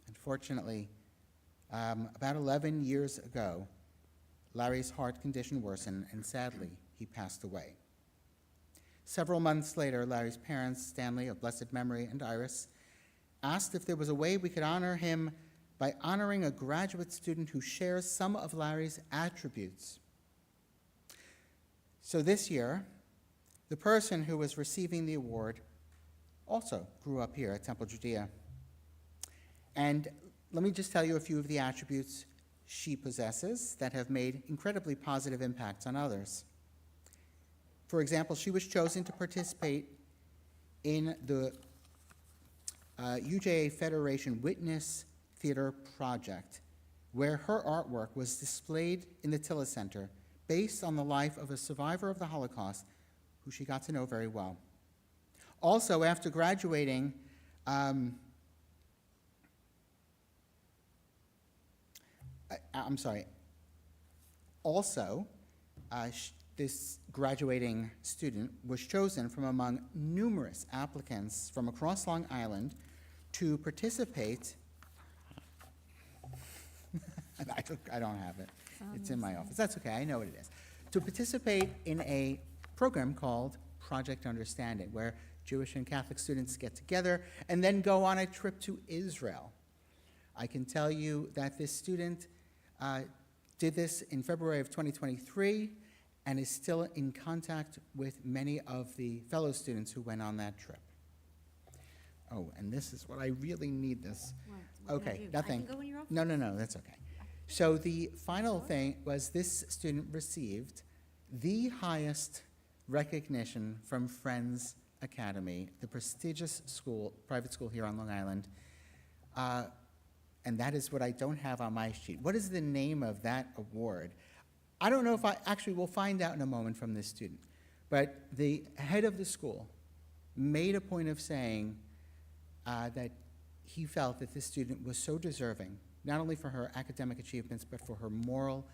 A: Unfortunately, about 11 years ago, Larry's heart condition worsened, and sadly, he passed away. Several months later, Larry's parents, Stanley of blessed memory and Iris, asked if there was a way we could honor him by honoring a graduate student who shares some of Larry's attributes. So this year, the person who was receiving the award also grew up here at Temple Judea. And let me just tell you a few of the attributes she possesses that have made incredibly positive impacts on others. For example, she was chosen to participate in the UJA Federation Witness Theater Project, where her artwork was displayed in the Tilla Center based on the life of a survivor of the Holocaust who she got to know very well. Also, after graduating, this graduating student was chosen from among numerous applicants from across Long Island to participate. I don't have it. It's in my office. That's okay. I know what it is. To participate in a program called Project Understanding, where Jewish and Catholic students get together and then go on a trip to Israel. I can tell you that this student did this in February of 2023 and is still in contact with many of the fellow students who went on that trip. Oh, and this is what I really need this.
B: What can I
A: Okay,
B: do?
A: nothing.
B: I can go in your office?
A: No, that's okay. So the final thing was this student received the highest recognition from Friends Academy, the prestigious school, private school here on Long Island. And that is what I don't have on my sheet. What is the name of that award? I don't know if we'll find out in a moment from this student. But the head of the school made a point of saying that he felt that this student was so deserving, not only for her academic achievements, but for her moral,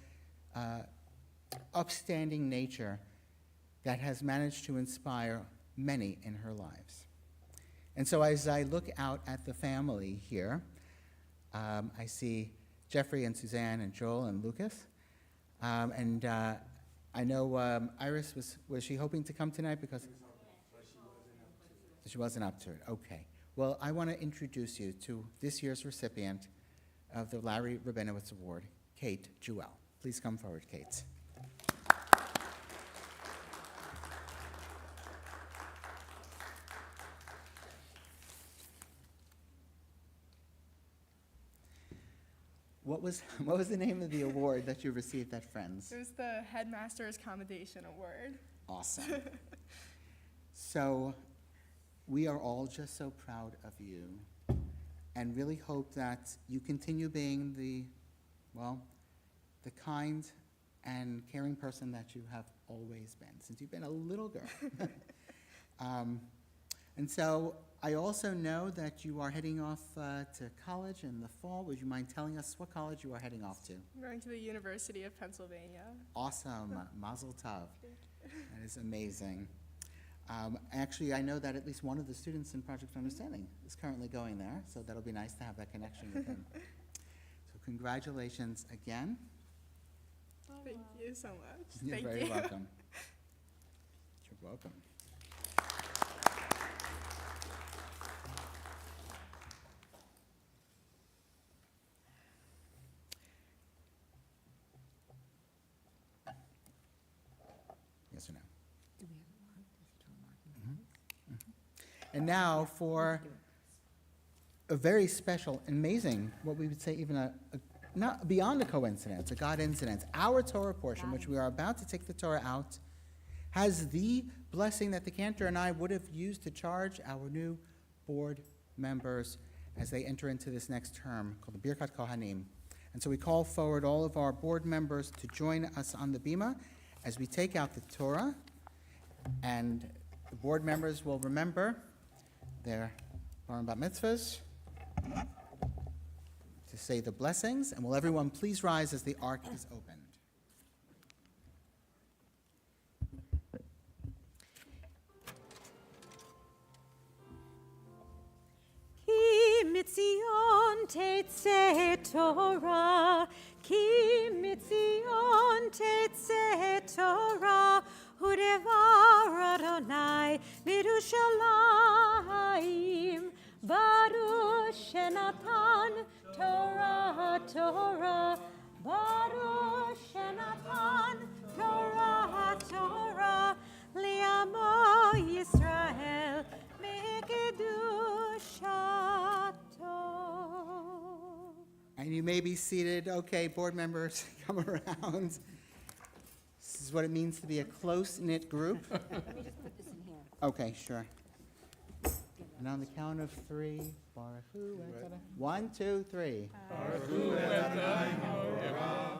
A: upstanding nature that has managed to inspire many in her lives. And so as I look out at the family here, I see Jeffrey and Suzanne and Joel and Lucas. I know Iris, was she hoping to come tonight? Because she wasn't up to it. Okay. Well, I want to introduce you to this year's recipient of the Larry Rabinowitz Award, Kate Jewell. Please come forward, Kate. What was the name of the award that you received at Friends?
I: It was the Headmaster's Commendation Award.
A: Awesome. So, we are all just so proud of you and really hope that you continue being the kind and caring person that you have always been since you've been a little girl. And so I also know that you are heading off to college in the fall. Would you mind telling us what college you are heading off to?
I: I'm going to the University of Pennsylvania.
A: Awesome. Mazel tov. That is amazing. Actually, I know that at least one of the students in Project Understanding is currently going there, so that'll be nice to have that connection with him. So congratulations again.
I: Thank you so much.
A: You're
I: Thank
A: very
I: you.
A: welcome. You're welcome. Yes or no? And now for a very special, amazing, what we would say even not beyond a coincidence, a God incident. Our Torah portion, which we are about to take the Torah out, has the blessing that the cantor and I would have used to charge our new board members as they enter into this next term, called the Birkat Kohanim. And so we call forward all of our board members to join us on the bima as we take out the Torah, and the board members will remember their bar and bat mitzvahs to say the blessings, and will everyone please rise as the ark is opened.
B: Ki mitzion tetzeh Torah, ki mitzion tetzeh Torah, udevar Adonai mirushalayim, baruch shenatan Torah, Torah, baruch shenatan Torah, Torah, li'amo Yisrael mekedushato.
A: And you may be seated. Okay, board members, come around. This is what it means to be a close-knit group.
B: Let me just put this in here.
A: Okay, sure. And on the count of three, Baruch Hu et Adonai. 1, 2, 3. Baruch Hu et Adonai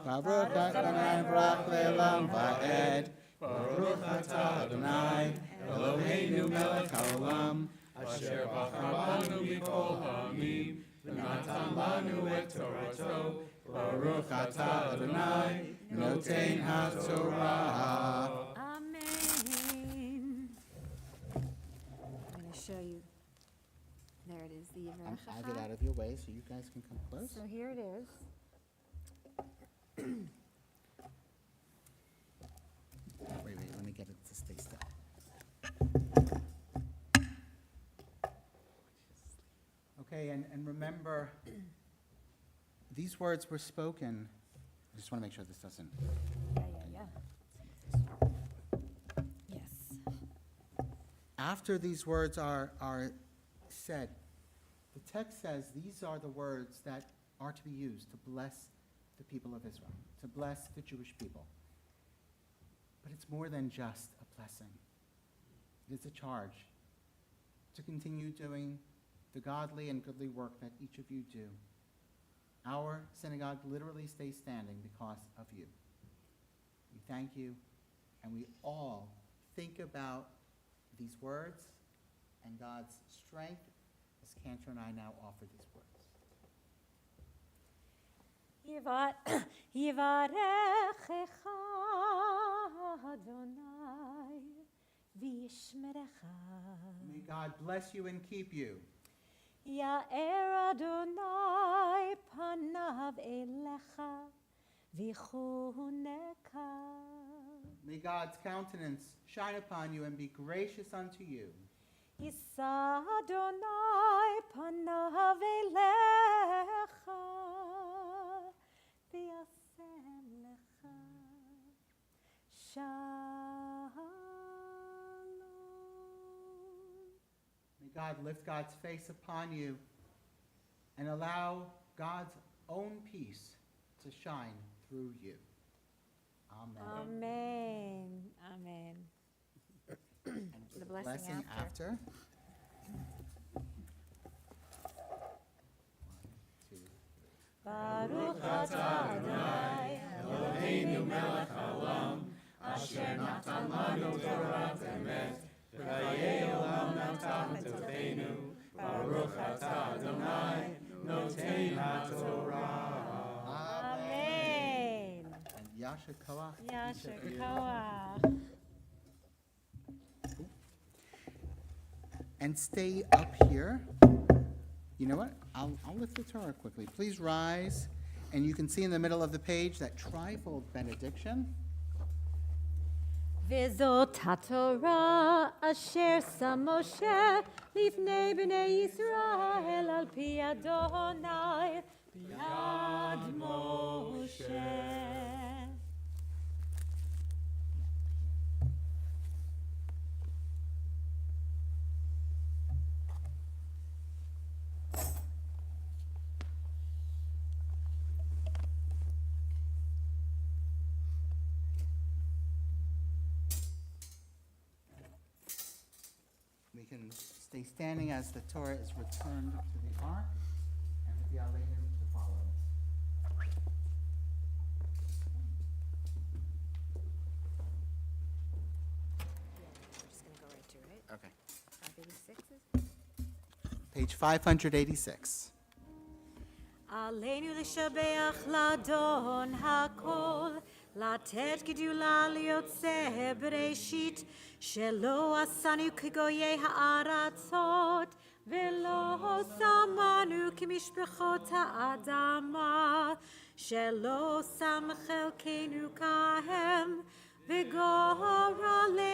A: Baruch le'olam va'ed. Baruch atah Adonai Eloheinu melech haolam. Asher bachar banu mikol ha'amim v'natan lanu et torato. Baruch atah Adonai noten haTorah.
B: Amen. I'm going to show you. There it is, the
A: I'll get
B: Yevrechacha.
A: out of your way so you guys can come close.
B: So here it is.
A: Wait, let me get it to stay still. Okay, and remember, these words were spoken. I just want to make sure this doesn't.
B: Yeah. Yes.
A: After these words are said, the text says these are the words that are to be used to bless the people of Israel, to bless the Jewish people. But it's more than just a blessing. It is a charge to continue doing the godly and goodly work that each of you do. Our synagogue literally stays standing because of you. We thank you, and we all think about these words and God's strength as Cantor and I now offer these words.
B: Yivarechecha Adonai v'yishmerecha.
A: May God bless you and keep you.
B: Ya'er Adonai panav elecha v'chuneka.
A: May God's countenance shine upon you and be gracious unto you.
B: Yisa Adonai panav elecha v'yasem lecha shalom.
A: May God lift God's face upon you and allow God's own peace to shine through you. Amen.
B: Amen. Amen.
A: And
B: The
A: for
B: blessing after. Baruch atah Adonai Eloheinu melech haolam asher natan lanu torat emet v'chayei olam natan letofeinu Baruch atah Adonai noten haTorah. Amen.
A: And Yasha Koach.
B: Yasher koach.
A: And stay up here. You know what? I'll lift the Torah quickly. Please rise. And you can see in the middle of the page that trifold benediction.
B: וזאת התורה אשר שם משה לפני בני ישראל על פי אדוני ביד משה.
A: We can stay standing as the Torah is returned to the ark, and with the Aleinu to follow.
B: We're just going to go right to it.
A: Okay.
B: 586 is?
A: Page 586.
B: עלינו לשבח לאדון הכל, לתת גדולה ליוצא בראשית, שלא עשנו כגויי הארצות, ולא שמנו כמשפחות האדמה, שלא שם חלקנו כהם, וגורלנו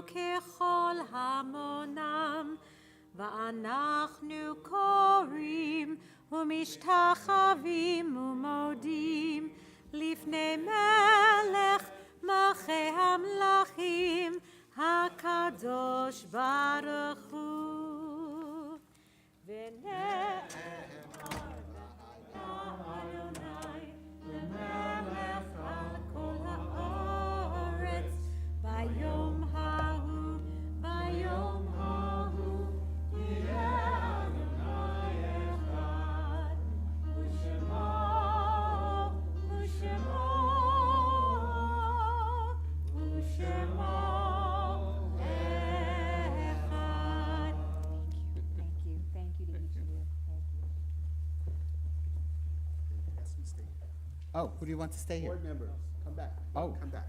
B: ככל המונם, ואנחנו קוראים ומשתחווים ומודים לפני מלך מלכי המלכים הקדוש ברוך הוא. ונאמר אדוני למלך על כל הארץ ביום ההוא ביום ההוא יהיה
A: Oh, who do you want to stay here?
J: Board members, come back.
A: Oh.
J: Come back.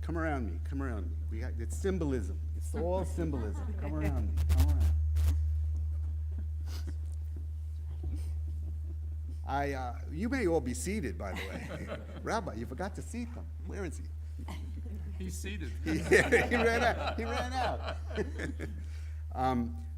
J: Come around me, come around me. It's symbolism. It's all symbolism. Come around me, come around. You may all be seated, by the way. Rabbi, you forgot to seat them. Where is he?
K: He's seated.
J: He ran out. He ran out.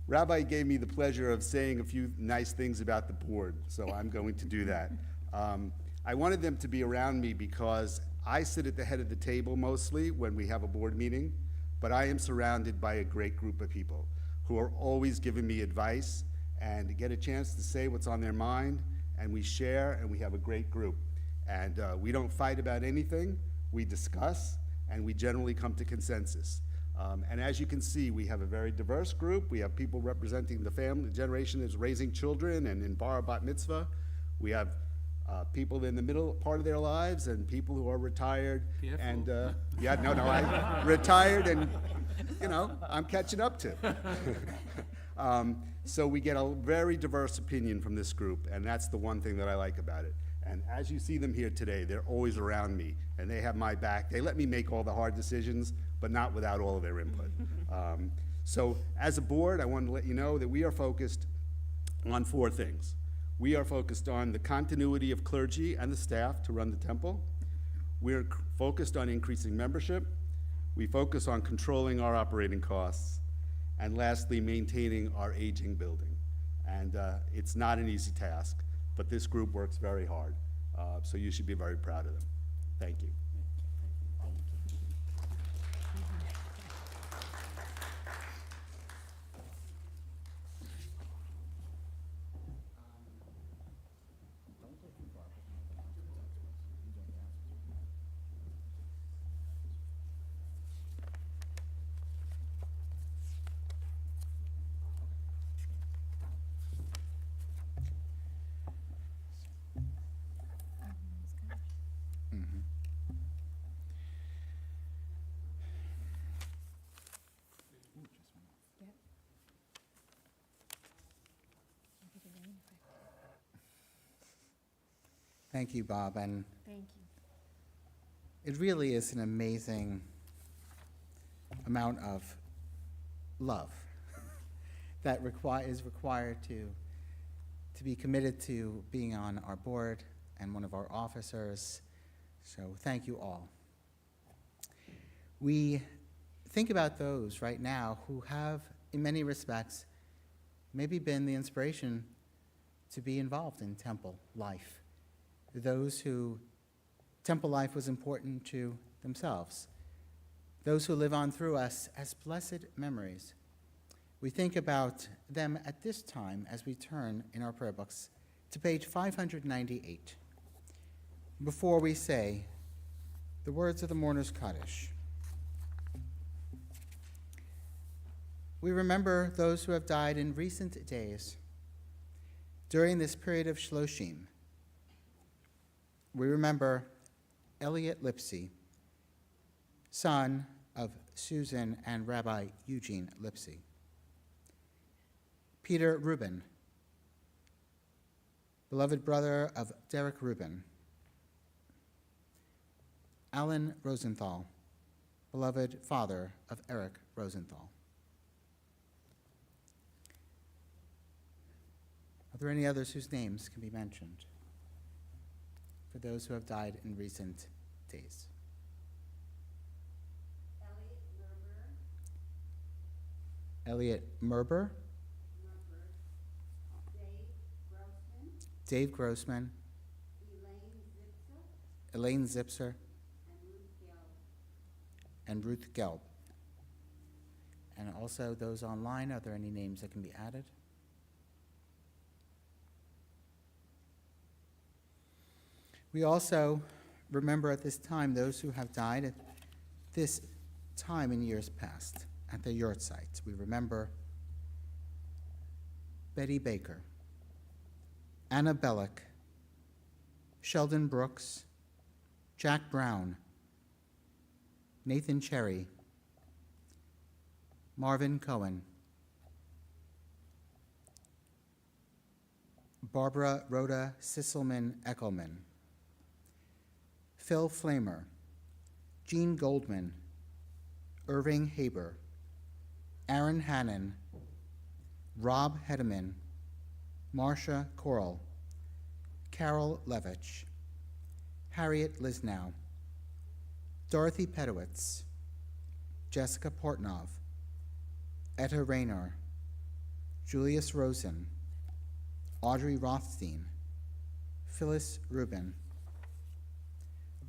J: Rabbi gave me the pleasure of saying a few nice things about the board, so I'm going to do that. I wanted them to be around me because I sit at the head of the table mostly when we have a board meeting, but I am surrounded by a great group of people who are always giving me advice and get a chance to say what's on their mind, and we share, and we have a great group. And we don't fight about anything, we discuss, and we generally come to consensus. And as you can see, we have a very diverse group. We have people representing the family, generation that's raising children and in bar bat mitzvah. We have people in the middle part of their lives and people who are retired.
K: Careful.
J: And I retired and, I'm catching up to. So we get a very diverse opinion from this group, and that's the one thing that I like about it. And as you see them here today, they're always around me, and they have my back. They let me make all the hard decisions, but not without all of their input. So as a board, I want to let you know that we are focused on 4 things. We are focused on the continuity of clergy and the staff to run the temple. We're focused on increasing membership. We focus on controlling our operating costs. And lastly, maintaining our aging building. And it's not an easy task, but this group works very hard. So you should be very proud of them. Thank you.
A: Thank you, Bob, and
B: Thank you.
A: it really is an amazing amount of love that is required to be committed to being on our board and one of our officers. So thank you all. We think about those right now who have, in many respects, maybe been the inspiration to be involved in temple life. Those who temple life was important to themselves. Those who live on through us as blessed memories. We think about them at this time as we turn in our prayer books to page 598. Before we say the words of the Mourner's Kaddish, we remember those who have died in recent days. During this period of Shloshim, we remember Elliot Lipsy, son of Susan and Rabbi Eugene Lipsy. Peter Rubin, beloved brother of Derek Rubin. Alan Rosenthal, beloved father of Eric Rosenthal. Are there any others whose names can be mentioned for those who have died in recent days? Elliot Merber. Dave Grossman. Elaine Zipser. And Ruth Gelb. And also those online, are there any names that can be added? We also remember at this time those who have died at this time in years past at the yurt sites. We remember Betty Baker, Anna Bellick, Sheldon Brooks, Jack Brown, Nathan Cherry, Marvin Cohen, Barbara Rhoda Sisselman Eckelman, Phil Flamer, Jean Goldman, Irving Haber, Aaron Hannon, Rob Hedeman, Marcia Coral, Carol Levitch, Harriet Lisnow, Dorothy Pedowitz, Jessica Portnov, Etta Raynor, Julius Rosen, Audrey Rothstein, Phyllis Rubin,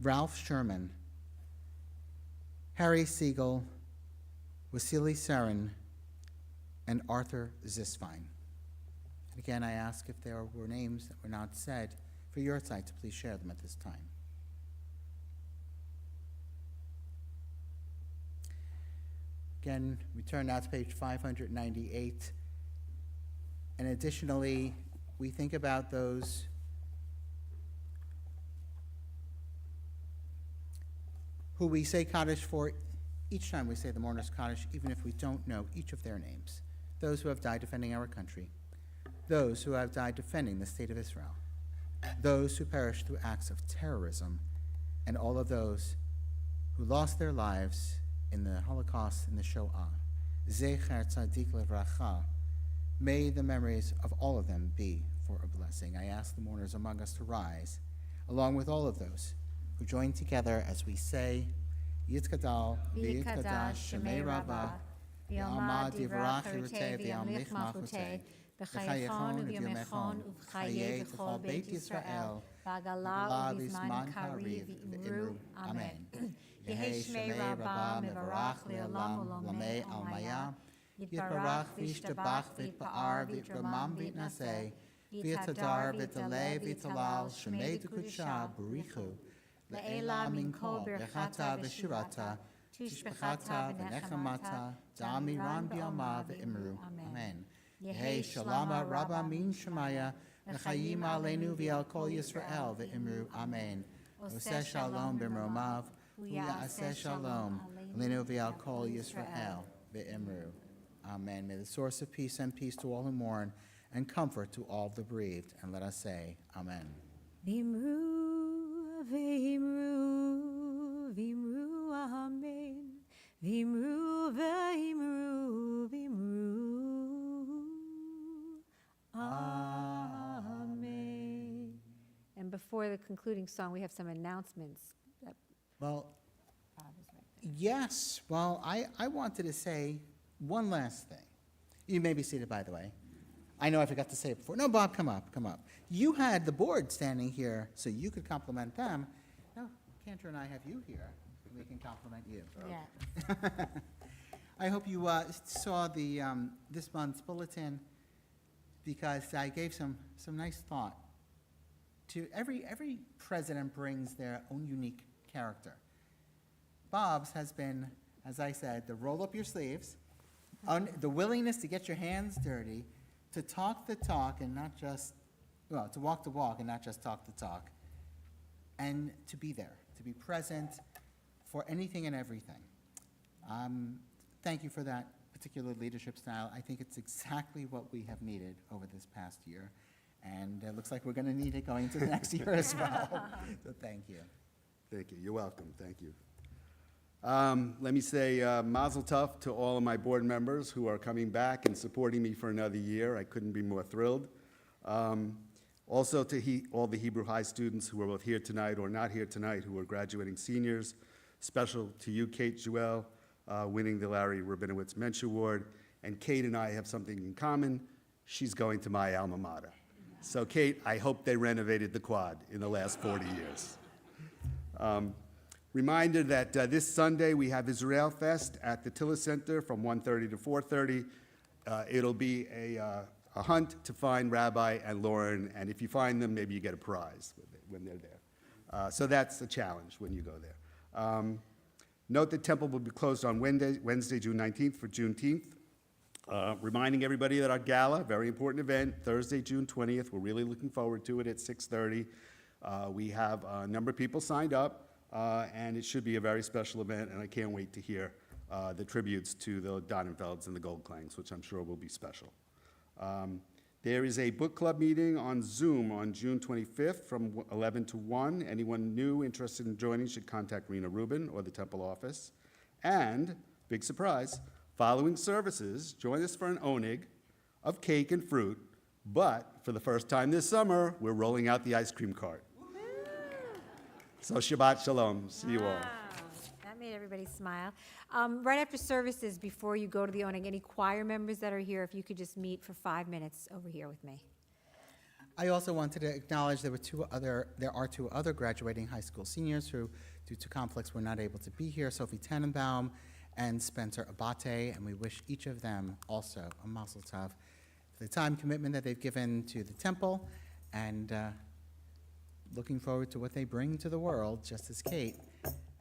A: Ralph Sherman, Harry Siegel, Wasili Sarin, and Arthur Zisvine. And again, I ask if there were names that were not said for your side to please share them at this time. Again, we turn now to page 598. And additionally, we think about those who we say Kaddish for each time we say the Mourner's Kaddish, even if we don't know each of their names. Those who have died defending our country, those who have died defending the state of Israel, those who perished through acts of terrorism, and all of those who lost their lives in the Holocaust and the Shoah. Zecher Tzadik Levracha. May the memories of all of them be for a blessing. I ask the mourners among us to rise, along with all of those who join together as we say, Yitkadal, V'yitkadash, Shemei Rabbah, V'yamad Yivrach Yiruteh, V'yamlich Malchuteh, V'chayechon V'yamechon, V'chayeh V'chol Beit Yisrael, V'agala V'zman Kariv V'imru. Amen. Yehi Shmei Rabbah, Mevarach Le'olam U'lamei Almaya, Yitbarach V'yishtabach V'yitpa'ar V'yitramam V'yitnaseh, V'yitadar V'yitale V'yitalal, Shemei D'Kudsha B'richu, Le'ela Minko Berchata V'shirata, Tishbechata V'nechamata, Da'amiran B'yama V'imru. Amen. Yehi Shalama Rabba Min Shemaya, V'chayim Aleinu V'al Kol Yisrael V'imru. Amen. Oseh Shalom B'mromav, U'ya'aseh Shalom, Aleinu V'al Kol Yisrael V'imru. Amen. May the source of peace send peace to all who mourn and comfort to all the bereaved. And let us say, Amen.
B: V'imru. Vimru, Vimru, Amen. Vimru, Vimru, Vimru, Amen. And before the concluding song, we have some announcements. that
A: Well,
B: Bob is right there.
A: yes, well, I wanted to say one last thing. You may be seated, by the way. I know I forgot to say it before. No, Bob, come up, come up. You had the board standing here so you could compliment them. No, Cantor and I have you here, and we can compliment you.
B: Yeah.
A: I hope you saw the, this month's bulletin, because I gave some nice thought to every president brings their own unique character. Bob's has been, as I said, the roll up your sleeves, the willingness to get your hands dirty, to talk the talk and not just, well, to walk the walk and not just talk the talk, and to be there, to be present for anything and everything. Thank you for that particular leadership style. I think it's exactly what we have needed over this past year, and it looks like we're going to need it going into the next year as well. So thank you.
J: Thank you. You're welcome. Thank you. Let me say mazel tov to all of my board members who are coming back and supporting me for another year. I couldn't be more thrilled. Also to all the Hebrew High students who are both here tonight or not here tonight who are graduating seniors. Special to you, Kate Jewell, winning the Larry Rabinowitz Mensch Award. And Kate and I have something in common. She's going to my alma mater. So Kate, I hope they renovated the quad in the last 40 years. Reminder that this Sunday we have Israel Fest at the Tiller Center from 1:30 to 4:30. It'll be a hunt to find Rabbi and Lauren, and if you find them, maybe you get a prize when they're there. So that's a challenge when you go there. Note that temple will be closed on Wednesday, June 19th for Juneteenth. Reminding everybody that our gala, very important event, Thursday, June 20th. We're really looking forward to it at 6:30. We have a number of people signed up. And it should be a very special event, and I can't wait to hear the tributes to the Donnenfelds and the Goldklangs, which I'm sure will be special. There is a book club meeting on Zoom on June 25th from 11 to 1. Anyone new interested in joining should contact Rena Rubin or the Temple office. And, big surprise, following services, join us for an onig of cake and fruit, but for the first time this summer, we're rolling out the ice cream cart. So Shabbat Shalom. See you all.
B: Wow, that made everybody smile. Right after services, before you go to the awning, any choir members that are here, if you could just meet for 5 minutes over here with me.
A: I also wanted to acknowledge there are two other graduating high school seniors who, due to conflicts, were not able to be here, Sophie Tannenbaum and Spencer Abate, and we wish each of them also a mazel tov for the time commitment that they've given to the temple, and looking forward to what they bring to the world, just as Kate,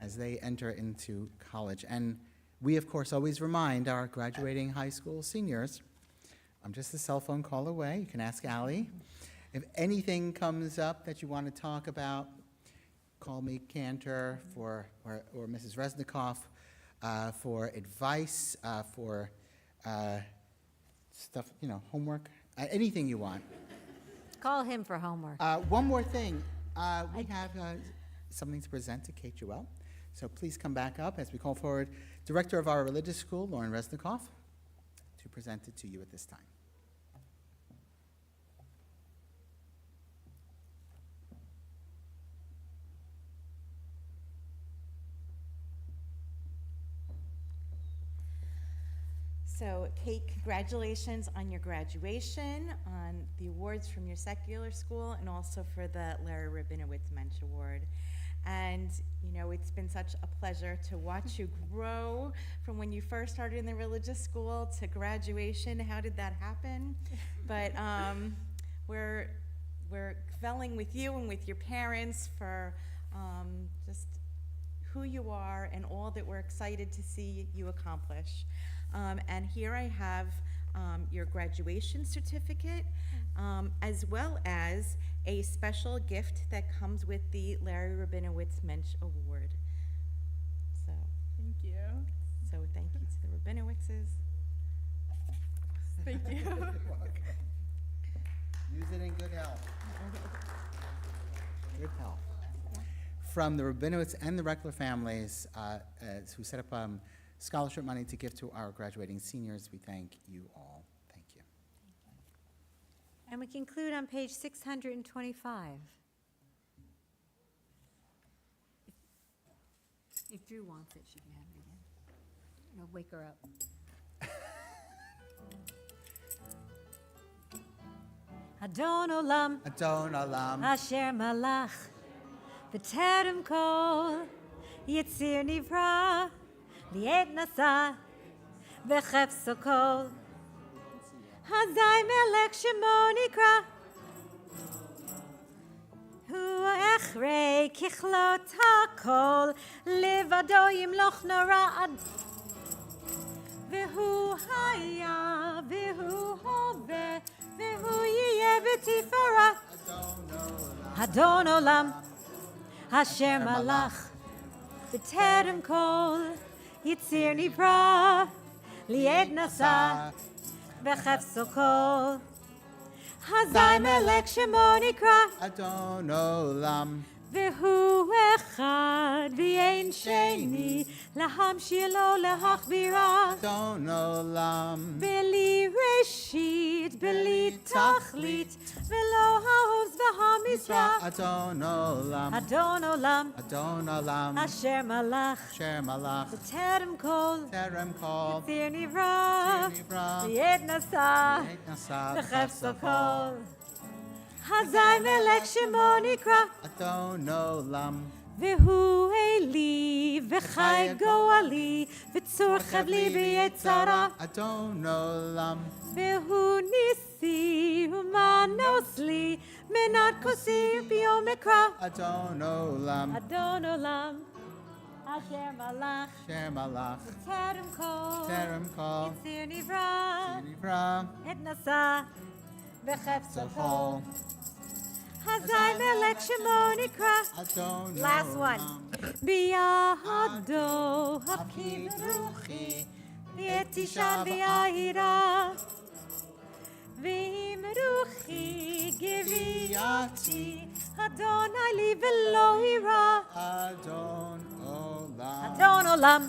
A: as they enter into college. And we, of course, always remind our graduating high school seniors, I'm just a cell phone call away. You can ask Allie. If anything comes up that you want to talk about, call me, Cantor, or Mrs. Resnikoff, for advice, for stuff, homework, anything you want.
B: Call him for homework.
A: One more thing. We have something to present to Kate Jewell. So please come back up as we call forward Director of our religious school, Lauren Resnikoff, to present it to you at this time.
L: So, Kate, congratulations on your graduation, on the awards from your secular school, and also for the Larry Rabinowitz Mensch Award. And, it's been such a pleasure to watch you grow from when you first started in the religious school to graduation. How did that happen? But we're felling with you and with your parents for just who you are and all that we're excited to see you accomplish. And here I have your graduation certificate, as well as a special gift that comes with the Larry Rabinowitz Mensch Award. So,
I: Thank you.
L: thank you to the Rabinowitzes.
I: Thank you.
A: Use it in good health. Good health. from the Rabinowitz and the Reckler families who set up scholarship money to give to our graduating seniors. We thank you all. Thank you.
B: And we conclude on page 625. If Drew wants it, she can have it again. I'll wake her up. Adon Olam,
A: Adon Olam,
B: Asher Malach, V'terem Kol, Yitzir Nivra, Liet Nasa, V'chefso Kol, Hazai Melech Shemo Nikra, Hu Echrei Kichlot HaKol, Levado Yimloch Nora'ad, V'hu Haya, V'hu Hove, V'hu Yiyeh V'tifara, Adon Olam, Asher Malach, B'terem Kol, Yitzir Nivra, Liet Nasa, V'chefso Kol, Hazai Melech Shemo Nikra,
A: Adon Olam,
B: V'hu Echad, V'yein Sheni, Lahamshir Lo Lahachbira,
A: Adon Olam,
B: Beli Reshit, Beli Tachlit, V'lo Ha'oz V'ha'mizrach,
A: Adon Olam,
B: Adon Olam,
A: Adon Olam,
B: Asher Malach,
A: Asher Malach,
B: B'terem Kol,
A: Terem Kol,
B: Yitzir Nivra,
A: Nivra,
B: Liet Nasa,
A: Liet Nasa,
B: V'chefso Kol, Hazai Melech Shemo Nikra,
A: Adon Olam,
B: V'hu Eli, V'chai Goali, V'tzur Chavli B'yetzara,
A: Adon Olam,
B: V'hu Nisi, Umanos Li, Menat Kosi B'yom Ekra,
A: Adon Olam,
B: Adon Olam, Asher Malach,
A: Asher Malach,
B: Terem Kol,
A: Terem Kol,
B: Yitzir Nivra,
A: Nivra,
B: Et Nasa, V'chefso Kol,
A: Kol,
B: Hazai Melech Shemo Nikra.
A: Adon
B: Last one. Biyado Hakid Ruchi, V'etisha V'yahira, V'im Ruchi Giviyati, Adonai li v'lo ira,
A: Adon Olam,
B: Adon Olam,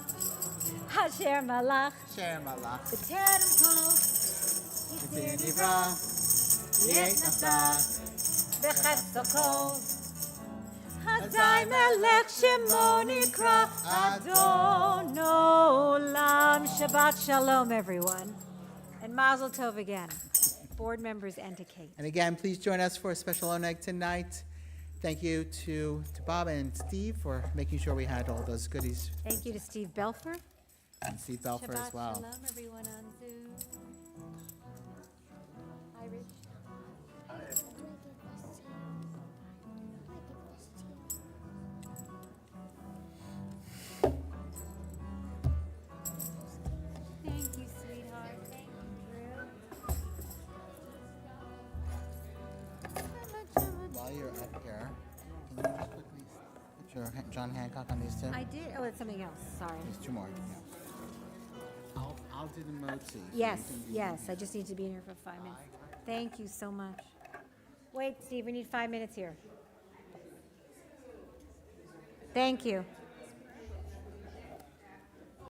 B: Asher Malach,
A: Asher Malach,
B: B'terem Kol,
A: Yitzir Nivra, Liet Nasa,
B: V'chefso Kol, Hazai Melech Shemo Nikra, Adon Olam. Shabbat Shalom, everyone. And Mazel Tov again, board members and to Kate.
A: And again, please join us for a special oneg tonight. Thank you to Bob and Steve for making sure we had all those goodies,
B: Thank you to Steve Belfer.
A: and Steve Belfer as well.
B: Shabbat Shalom, everyone on Zoom. Hi, Rich. Thank you, sweetheart. Thank you,
A: While you're up here, can you just quickly put your John Hancock on these two?
B: I did. Oh, it's something else. Sorry.
A: There's two more. Yeah. I'll do the motzi. so
B: Yes,
A: you can do
B: yes.
A: the-
B: I just need to be in here for 5 minutes. Thank you so much. Wait, Steve, we need 5 minutes here. Thank you.